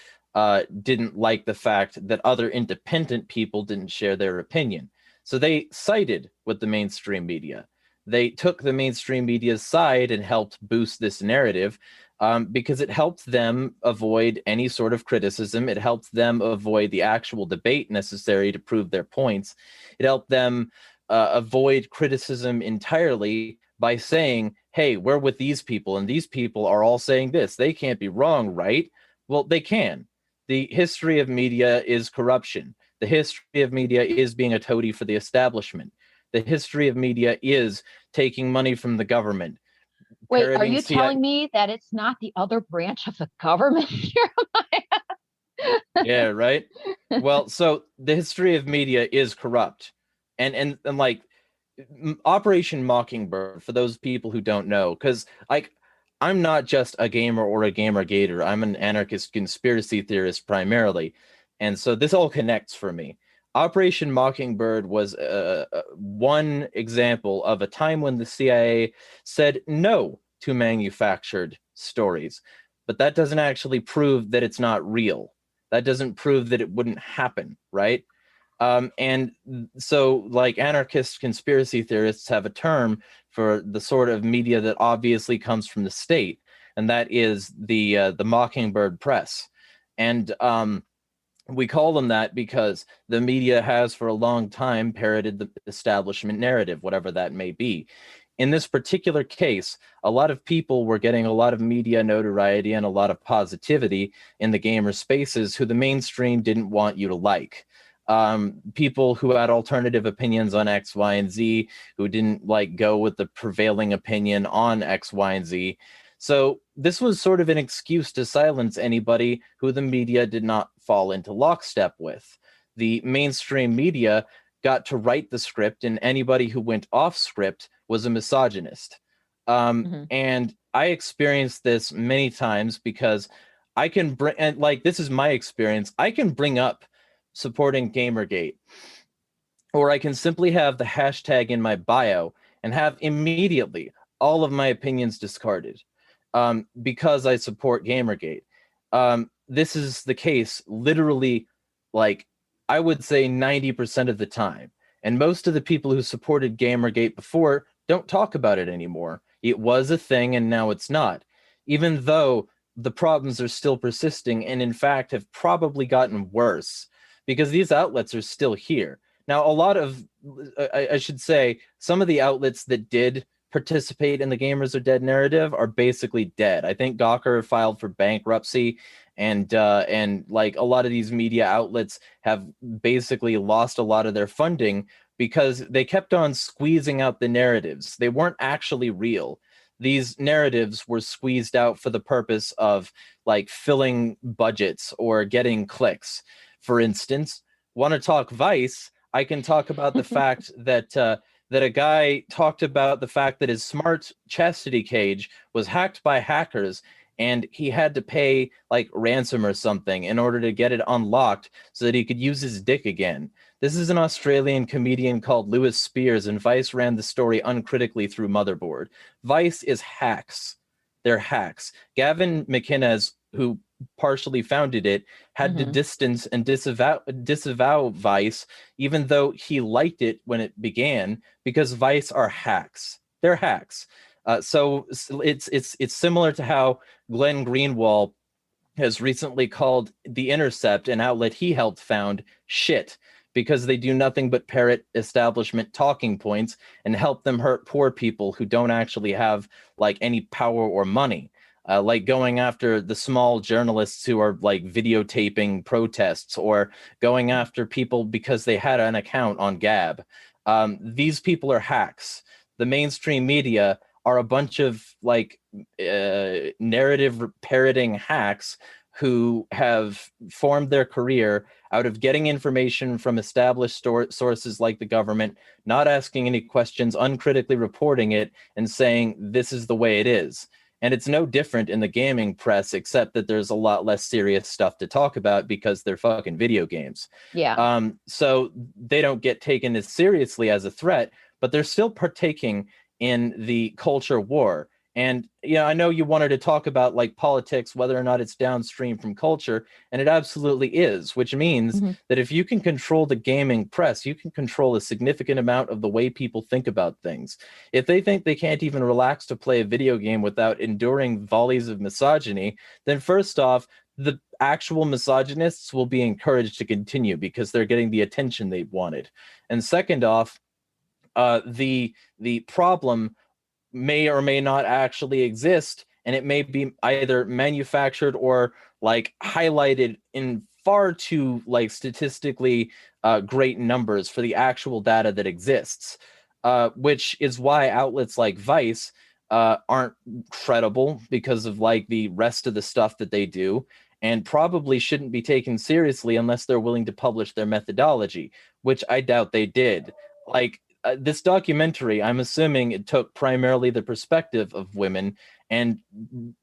didn't like the fact that other independent people didn't share their opinion. So they sided with the mainstream media. They took the mainstream media's side and helped boost this narrative. because it helped them avoid any sort of criticism. It helped them avoid the actual debate necessary to prove their points. It helped them avoid criticism entirely by saying, hey, we're with these people, and these people are all saying this. They can't be wrong, right? Well, they can. The history of media is corruption. The history of media is being a toady for the establishment. The history of media is taking money from the government. Wait, are you telling me that it's not the other branch of the government? Yeah, right. Well, so the history of media is corrupt, and like Operation Mockingbird, for those people who don't know, because like I'm not just a gamer or a gamer-gator. I'm an anarchist conspiracy theorist primarily, and so this all connects for me. Operation Mockingbird was one example of a time when the CIA said no to manufactured stories, but that doesn't actually prove that it's not real. That doesn't prove that it wouldn't happen, right? And so, like, anarchist conspiracy theorists have a term for the sort of media that obviously comes from the state, and that is the Mockingbird press. And we call them that because the media has for a long time parroted the establishment narrative, whatever that may be. In this particular case, a lot of people were getting a lot of media notoriety and a lot of positivity in the gamer spaces who the mainstream didn't want you to like. People who had alternative opinions on X, Y, and Z, who didn't like go with the prevailing opinion on X, Y, and Z. So this was sort of an excuse to silence anybody who the media did not fall into lockstep with. The mainstream media got to write the script, and anybody who went off script was a misogynist. And I experienced this many times because I can bring, and like, this is my experience, I can bring up supporting Gamergate, or I can simply have the hashtag in my bio and have immediately all of my opinions discarded because I support Gamergate. This is the case literally, like, I would say 90% of the time. And most of the people who supported Gamergate before don't talk about it anymore. It was a thing and now it's not. Even though the problems are still persisting and in fact have probably gotten worse because these outlets are still here. Now, a lot of, I should say, some of the outlets that did participate in the Gamers Are Dead narrative are basically dead. I think Gawker filed for bankruptcy, and like a lot of these media outlets have basically lost a lot of their funding because they kept on squeezing out the narratives. They weren't actually real. These narratives were squeezed out for the purpose of like filling budgets or getting clicks. For instance, want to talk Vice? I can talk about the fact that that a guy talked about the fact that his smart chastity cage was hacked by hackers, and he had to pay like ransom or something in order to get it unlocked so that he could use his dick again. This is an Australian comedian called Lewis Spears, and Vice ran the story uncritically through Motherboard. Vice is hacks. They're hacks. Gavin McInnes, who partially founded it, had to distance and disavow Vice, even though he liked it when it began, because Vice are hacks. They're hacks. So it's similar to how Glenn Greenwald has recently called The Intercept, an outlet he helped found, shit, because they do nothing but parrot establishment talking points and help them hurt poor people who don't actually have like any power or money. Like going after the small journalists who are like videotaping protests, or going after people because they had an account on Gab. These people are hacks. The mainstream media are a bunch of like narrative parroting hacks who have formed their career out of getting information from established sources like the government, not asking any questions, uncritically reporting it, and saying this is the way it is. And it's no different in the gaming press, except that there's a lot less serious stuff to talk about because they're fucking video games. Yeah. So they don't get taken as seriously as a threat, but they're still partaking in the culture war. And I know you wanted to talk about like politics, whether or not it's downstream from culture, and it absolutely is, which means that if you can control the gaming press, you can control a significant amount of the way people think about things. If they think they can't even relax to play a video game without enduring volleys of misogyny, then first off, the actual misogynists will be encouraged to continue because they're getting the attention they wanted. And second off, the problem may or may not actually exist, and it may be either manufactured or like highlighted in far too like statistically great numbers for the actual data that exists, which is why outlets like Vice aren't credible because of like the rest of the stuff that they do, and probably shouldn't be taken seriously unless they're willing to publish their methodology, which I doubt they did. Like this documentary, I'm assuming it took primarily the perspective of women and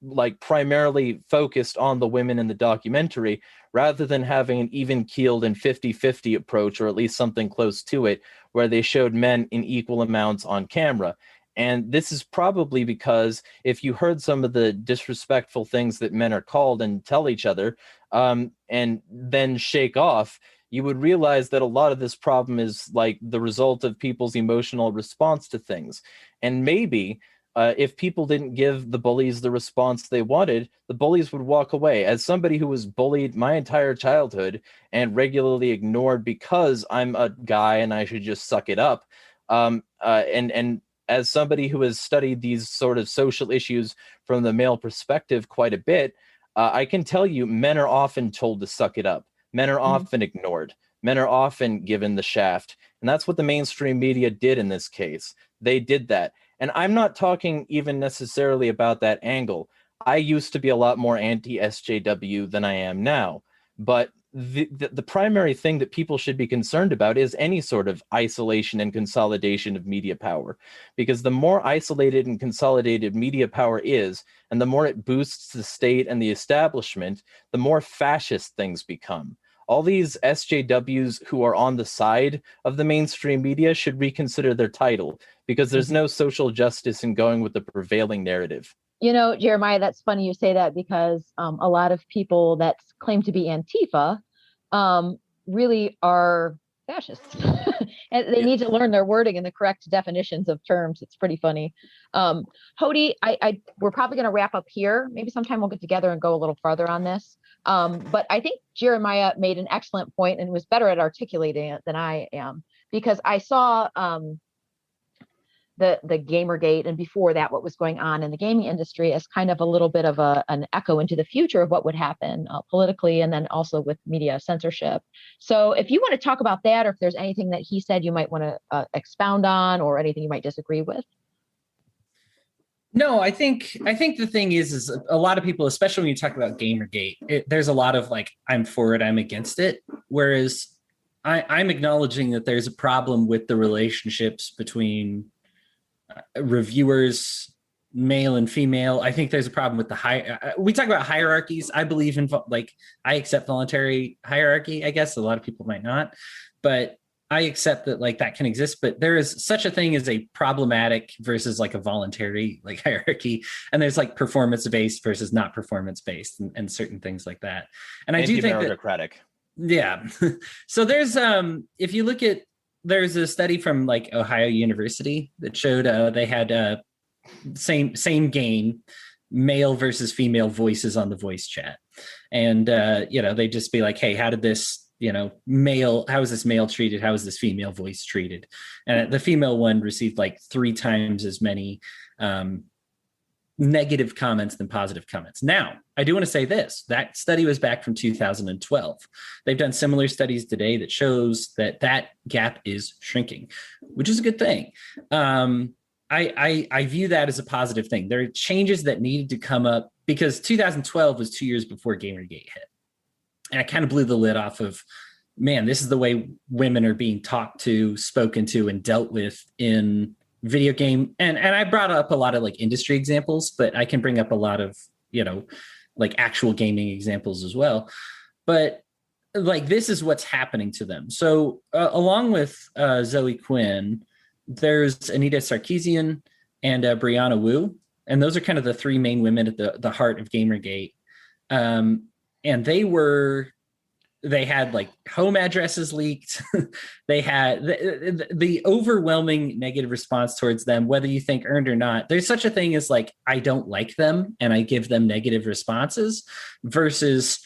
like primarily focused on the women in the documentary rather than having an even-keeled and 50-50 approach, or at least something close to it, where they showed men in equal amounts on camera. And this is probably because if you heard some of the disrespectful things that men are called and tell each other, and then shake off, you would realize that a lot of this problem is like the result of people's emotional response to things. And maybe if people didn't give the bullies the response they wanted, the bullies would walk away. As somebody who was bullied my entire childhood and regularly ignored because I'm a guy and I should just suck it up, and as somebody who has studied these sort of social issues from the male perspective quite a bit, I can tell you men are often told to suck it up. Men are often ignored. Men are often given the shaft. And that's what the mainstream media did in this case. They did that. And I'm not talking even necessarily about that angle. I used to be a lot more anti-SJW than I am now. But the primary thing that people should be concerned about is any sort of isolation and consolidation of media power. Because the more isolated and consolidated media power is, and the more it boosts the state and the establishment, the more fascist things become. All these SJWs who are on the side of the mainstream media should reconsider their title, because there's no social justice in going with the prevailing narrative. Jeremiah, that's funny you say that, because a lot of people that claim to be Antifa really are fascists. And they need to learn their wording and the correct definitions of terms. It's pretty funny. Hodey, we're probably going to wrap up here. Maybe sometime we'll get together and go a little farther on this. But I think Jeremiah made an excellent point and was better at articulating it than I am, because I saw the Gamergate, and before that, what was going on in the gaming industry as kind of a little bit of an echo into the future of what would happen politically, and then also with media censorship. So if you want to talk about that, or if there's anything that he said you might want to expound on, or anything you might disagree with. No, I think the thing is a lot of people, especially when you talk about Gamergate, there's a lot of like, I'm for it, I'm against it. Whereas I'm acknowledging that there's a problem with the relationships between reviewers, male and female. I think there's a problem with we talk about hierarchies. I believe in I accept voluntary hierarchy. I guess a lot of people might not, but I accept that like that can exist. But there is such a thing as a problematic versus like a voluntary like hierarchy, and there's like performance based versus not performance based, and certain things like that. And I do think that, yeah. So there's if you look at, there's a study from like Ohio University that showed they had same game, male versus female voices on the voice chat. And, they'd just be like, hey, how did this, how is this male treated? How is this female voice treated? And the female one received like 3 times as many negative comments than positive comments. Now, I do want to say this. That study was back from 2012. They've done similar studies today that shows that gap is shrinking, which is a good thing. I view that as a positive thing. There are changes that needed to come up, because 2012 was 2 years before Gamergate hit. And I kind of blew the lid off of, man, this is the way women are being talked to, spoken to, and dealt with in video game. And I brought up a lot of like industry examples, but I can bring up a lot of, like actual gaming examples as well. But like, this is what's happening to them. So along with Zoe Quinn, there's Anita Sarkeesian and Brianna Wu. and those are kind of the three main women at the heart of Gamergate. And they had like home addresses leaked. They had the overwhelming negative response towards them, whether you think earned or not. There's such a thing as like, I don't like them and I give them negative responses, versus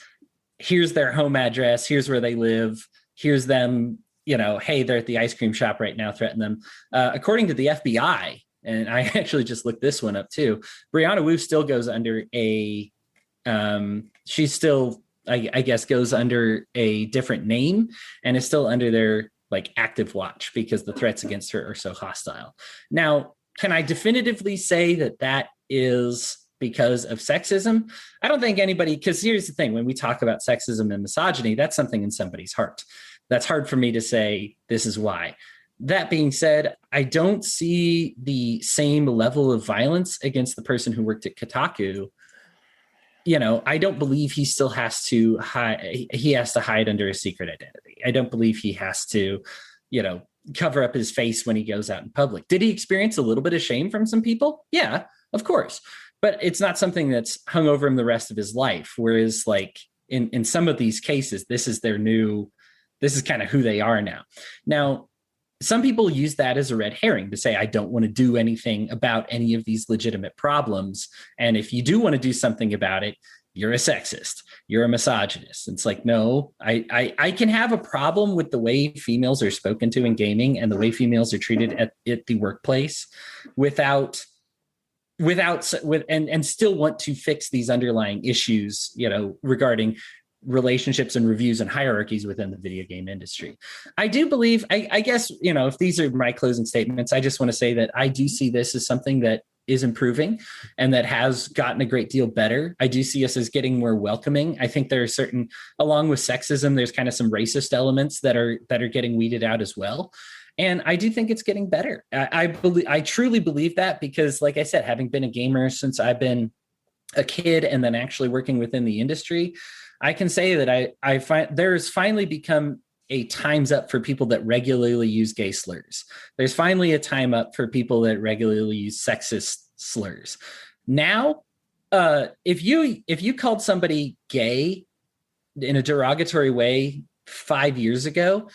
here's their home address, here's where they live, here's them, hey, they're at the ice cream shop right now, threaten them. According to the FBI, and I actually just looked this one up too, Brianna Wu still goes under she's still, I guess, goes under a different name and is still under their like active watch because the threats against her are so hostile. Now, can I definitively say that is because of sexism? I don't think anybody, because here's the thing, when we talk about sexism and misogyny, that's something in somebody's heart. That's hard for me to say this is why. That being said, I don't see the same level of violence against the person who worked at Kotaku. I don't believe he still has to hide. He has to hide under a secret identity. I don't believe he has to, cover up his face when he goes out in public. Did he experience a little bit of shame from some people? Yeah, of course. But it's not something that's hung over him the rest of his life. Whereas like in some of these cases, this is kind of who they are now. Now, some people use that as a red herring to say, I don't want to do anything about any of these legitimate problems. And if you do want to do something about it, you're a sexist, you're a misogynist. It's like, no, I can have a problem with the way females are spoken to in gaming and the way females are treated at the workplace without and still want to fix these underlying issues, regarding relationships and reviews and hierarchies within the video game industry. I do believe, I guess, if these are my closing statements, I just want to say that I do see this as something that is improving and that has gotten a great deal better. I do see us as getting more welcoming. I think there are certain, along with sexism, there's kind of some racist elements that are getting weeded out as well. And I do think it's getting better. I truly believe that because, like I said, having been a gamer since I've been a kid and then actually working within the industry, I can say that I find there's finally become a time's up for people that regularly use gay slurs. There's finally a time up for people that regularly use sexist slurs. Now, if you called somebody gay in a derogatory way 5 years ago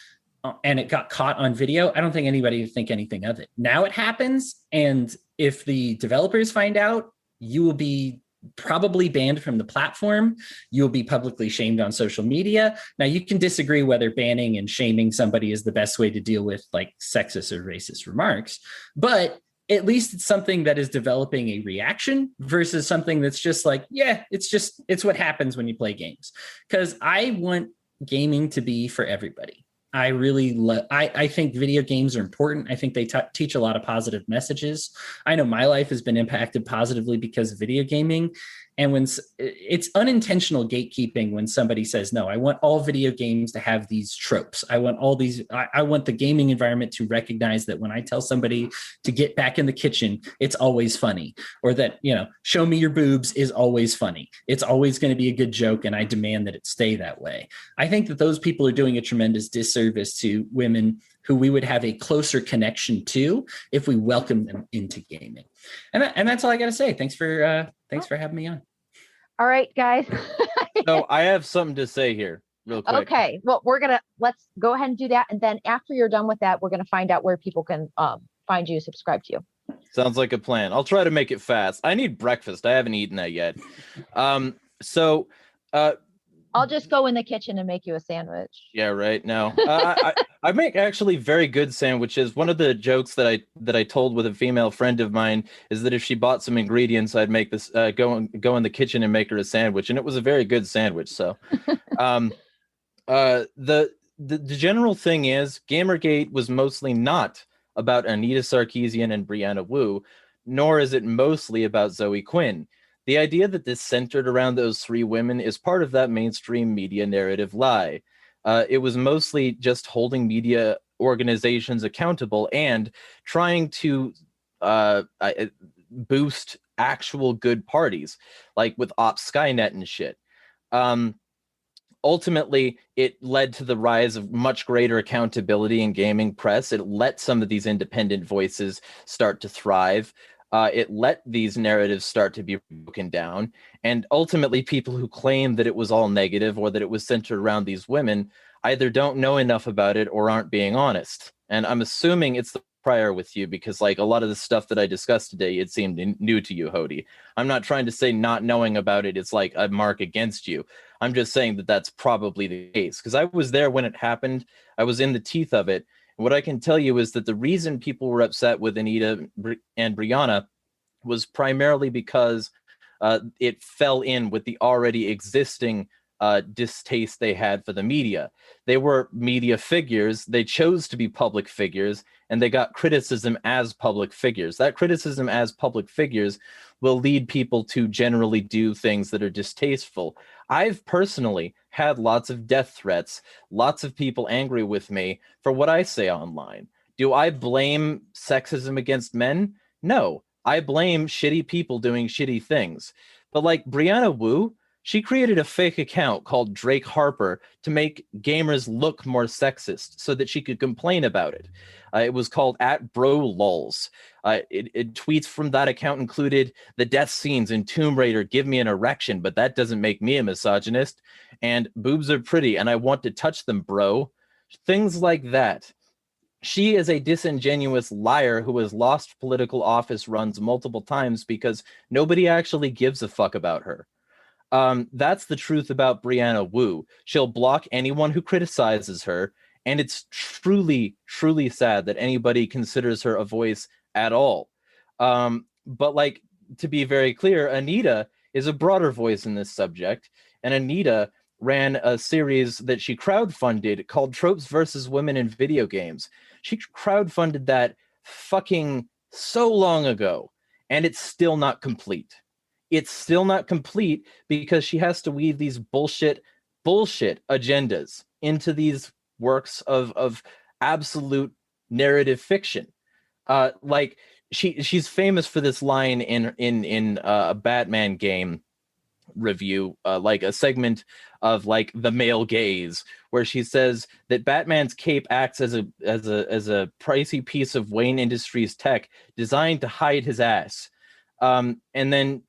and it got caught on video, I don't think anybody would think anything of it. Now it happens, and if the developers find out, you will be probably banned from the platform. You'll be publicly shamed on social media. Now, you can disagree whether banning and shaming somebody is the best way to deal with like sexist or racist remarks, but at least it's something that is developing a reaction versus something that's just like, yeah, it's what happens when you play games. Because I want gaming to be for everybody. I really I think video games are important. I think they teach a lot of positive messages. I know my life has been impacted positively because of video gaming. And when it's unintentional gatekeeping, when somebody says, no, I want all video games to have these tropes. I want all these, I want the gaming environment to recognize that when I tell somebody to get back in the kitchen, it's always funny, or that, show me your boobs is always funny. It's always going to be a good joke. And I demand that it stay that way. I think that those people are doing a tremendous disservice to women who we would have a closer connection to if we welcome them into gaming. And that's all I got to say. Thanks for having me on. All right, guys. So I have something to say here real quick. Okay. Well, let's go ahead and do that. And then after you're done with that, we're going to find out where people can find you, subscribe to you. Sounds like a plan. I'll try to make it fast. I need breakfast. I haven't eaten that yet. I'll just go in the kitchen and make you a sandwich. Yeah, right. No, I make actually very good sandwiches. One of the jokes that I told with a female friend of mine is that if she bought some ingredients, I'd make this go in the kitchen and make her a sandwich, and it was a very good sandwich. So, the general thing is, Gamergate was mostly not about Anita Sarkeesian and Brianna Wu, nor is it mostly about Zoe Quinn. The idea that this centered around those three women is part of that mainstream media narrative lie. It was mostly just holding media organizations accountable and trying to boost actual good parties, like with Op Skynet and shit. Ultimately, it led to the rise of much greater accountability in gaming press. It let some of these independent voices start to thrive. it let these narratives start to be broken down. And ultimately, people who claim that it was all negative or that it was centered around these women either don't know enough about it or aren't being honest. And I'm assuming it's the prior with you, because like a lot of the stuff that I discussed today, it seemed new to you, Hodey. I'm not trying to say not knowing about it is like a mark against you. I'm just saying that that's probably the case, because I was there when it happened. I was in the teeth of it. And what I can tell you is that the reason people were upset with Anita and Brianna was primarily because it fell in with the already existing distaste they had for the media. They were media figures. They chose to be public figures, and they got criticism as public figures. That criticism as public figures will lead people to generally do things that are distasteful. I've personally had lots of death threats, lots of people angry with me for what I say online. Do I blame sexism against men? No. I blame shitty people doing shitty things. But like Brianna Wu, she created a fake account called Drake Harper to make gamers look more sexist so that she could complain about it. It was called @BroLulz. It tweets from that account included, "The death scenes in Tomb Raider give me an erection, but that doesn't make me a misogynist. And boobs are pretty and I want to touch them, bro." Things like that. She is a disingenuous liar who has lost political office runs multiple times because nobody actually gives a fuck about her. That's the truth about Brianna Wu. She'll block anyone who criticizes her, and it's truly, truly sad that anybody considers her a voice at all. But like, to be very clear, Anita is a broader voice in this subject, and Anita ran a series that she crowdfunded called Tropes versus Women in Video Games. She crowdfunded that fucking so long ago, and it's still not complete. It's still not complete because she has to weave these bullshit agendas into these works of absolute narrative fiction. Like she's famous for this line in a Batman game review, like a segment of like the male gaze, where she says that Batman's cape acts as a pricey piece of Wayne Industries tech designed to hide his ass. And then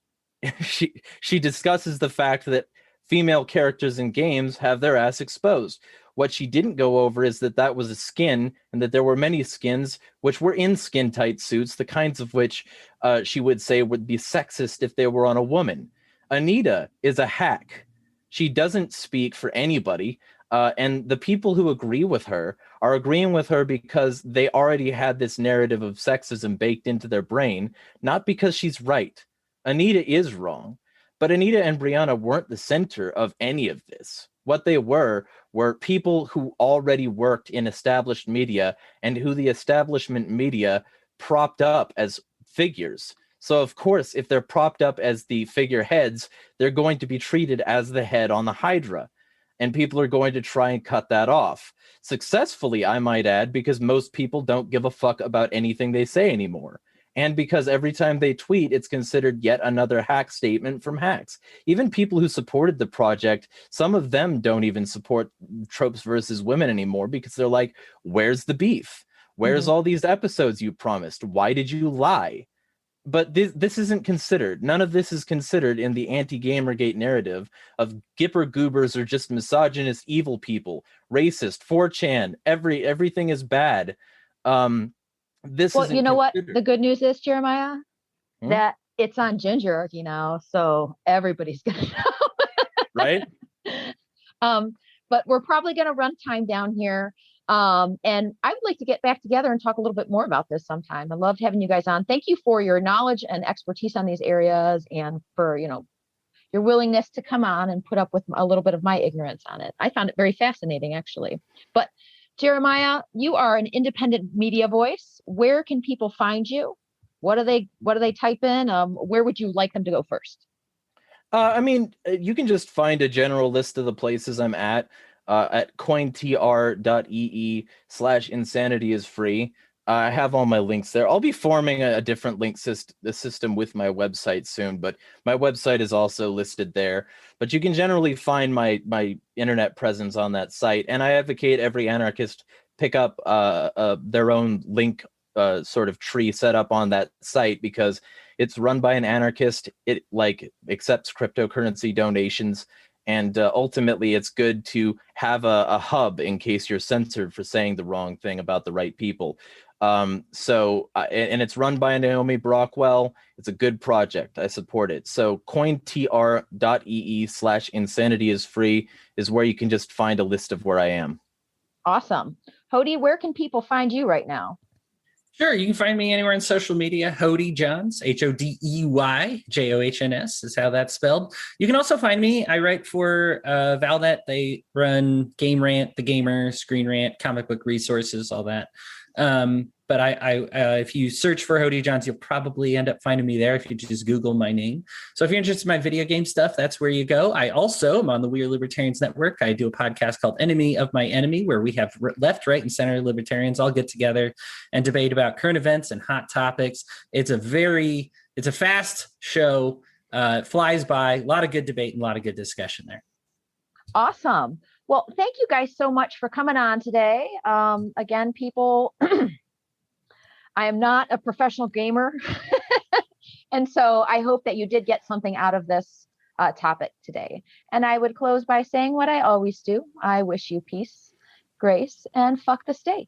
she discusses the fact that female characters in games have their ass exposed. What she didn't go over is that that was a skin, and that there were many skins which were in skin tight suits, the kinds of which she would say would be sexist if they were on a woman. Anita is a hack. She doesn't speak for anybody. And the people who agree with her are agreeing with her because they already had this narrative of sexism baked into their brain, not because she's right. Anita is wrong, but Anita and Brianna weren't the center of any of this. What they were people who already worked in established media and who the establishment media propped up as figures. So of course, if they're propped up as the figureheads, they're going to be treated as the head on the Hydra. And people are going to try and cut that off. Successfully, I might add, because most people don't give a fuck about anything they say anymore. And because every time they tweet, it's considered yet another hack statement from hacks. Even people who supported the project, some of them don't even support Tropes versus Women anymore because they're like, where's the beef? Where's all these episodes you promised? Why did you lie? But this isn't considered. None of this is considered in the anti-Gamergate narrative of Gipper Goobers are just misogynist, evil people, racist, 4chan, everything is bad. Well, you know what? The good news is, Jeremiah, that it's on GingerArchy now, so everybody's gonna know. Right? But we're probably gonna run time down here. And I would like to get back together and talk a little bit more about this sometime. I loved having you guys on. Thank you for your knowledge and expertise on these areas, and for, your willingness to come on and put up with a little bit of my ignorance on it. I found it very fascinating, actually. But Jeremiah, you are an independent media voice. Where can people find you? What do they type in? Where would you like them to go first? I mean, you can just find a general list of the places I'm at cointr.ee/insanity is free. I have all my links there. I'll be forming a different link system with my website soon, but my website is also listed there. But you can generally find my internet presence on that site, and I advocate every anarchist pick up their own link sort of tree set up on that site because it's run by an anarchist. It like accepts cryptocurrency donations. And ultimately, it's good to have a hub in case you're censored for saying the wrong thing about the right people. And it's run by Naomi Brockwell. It's a good project. I support it. So cointr.ee/insanity is free is where you can just find a list of where I am. Awesome. Hodey, where can people find you right now? Sure, you can find me anywhere on social media. Hodey Johns, HODEY, JOHNS is how that's spelled. You can also find me. I write for Valnet. They run Game Rant, The Gamer, Screen Rant, comic book resources, all that. But if you search for Hodey Johns, you'll probably end up finding me there if you just Google my name. So if you're interested in my video game stuff, that's where you go. I also am on the We Are Libertarians Network. I do a podcast called Enemy of My Enemy, where we have left, right, and center libertarians all get together and debate about current events and hot topics. It's a fast show. It flies by. A lot of good debate and a lot of good discussion there. Awesome. Well, thank you guys so much for coming on today. Again, people, I am not a professional gamer. And so I hope that you did get something out of this topic today. And I would close by saying what I always do. I wish you peace, grace, and fuck the state.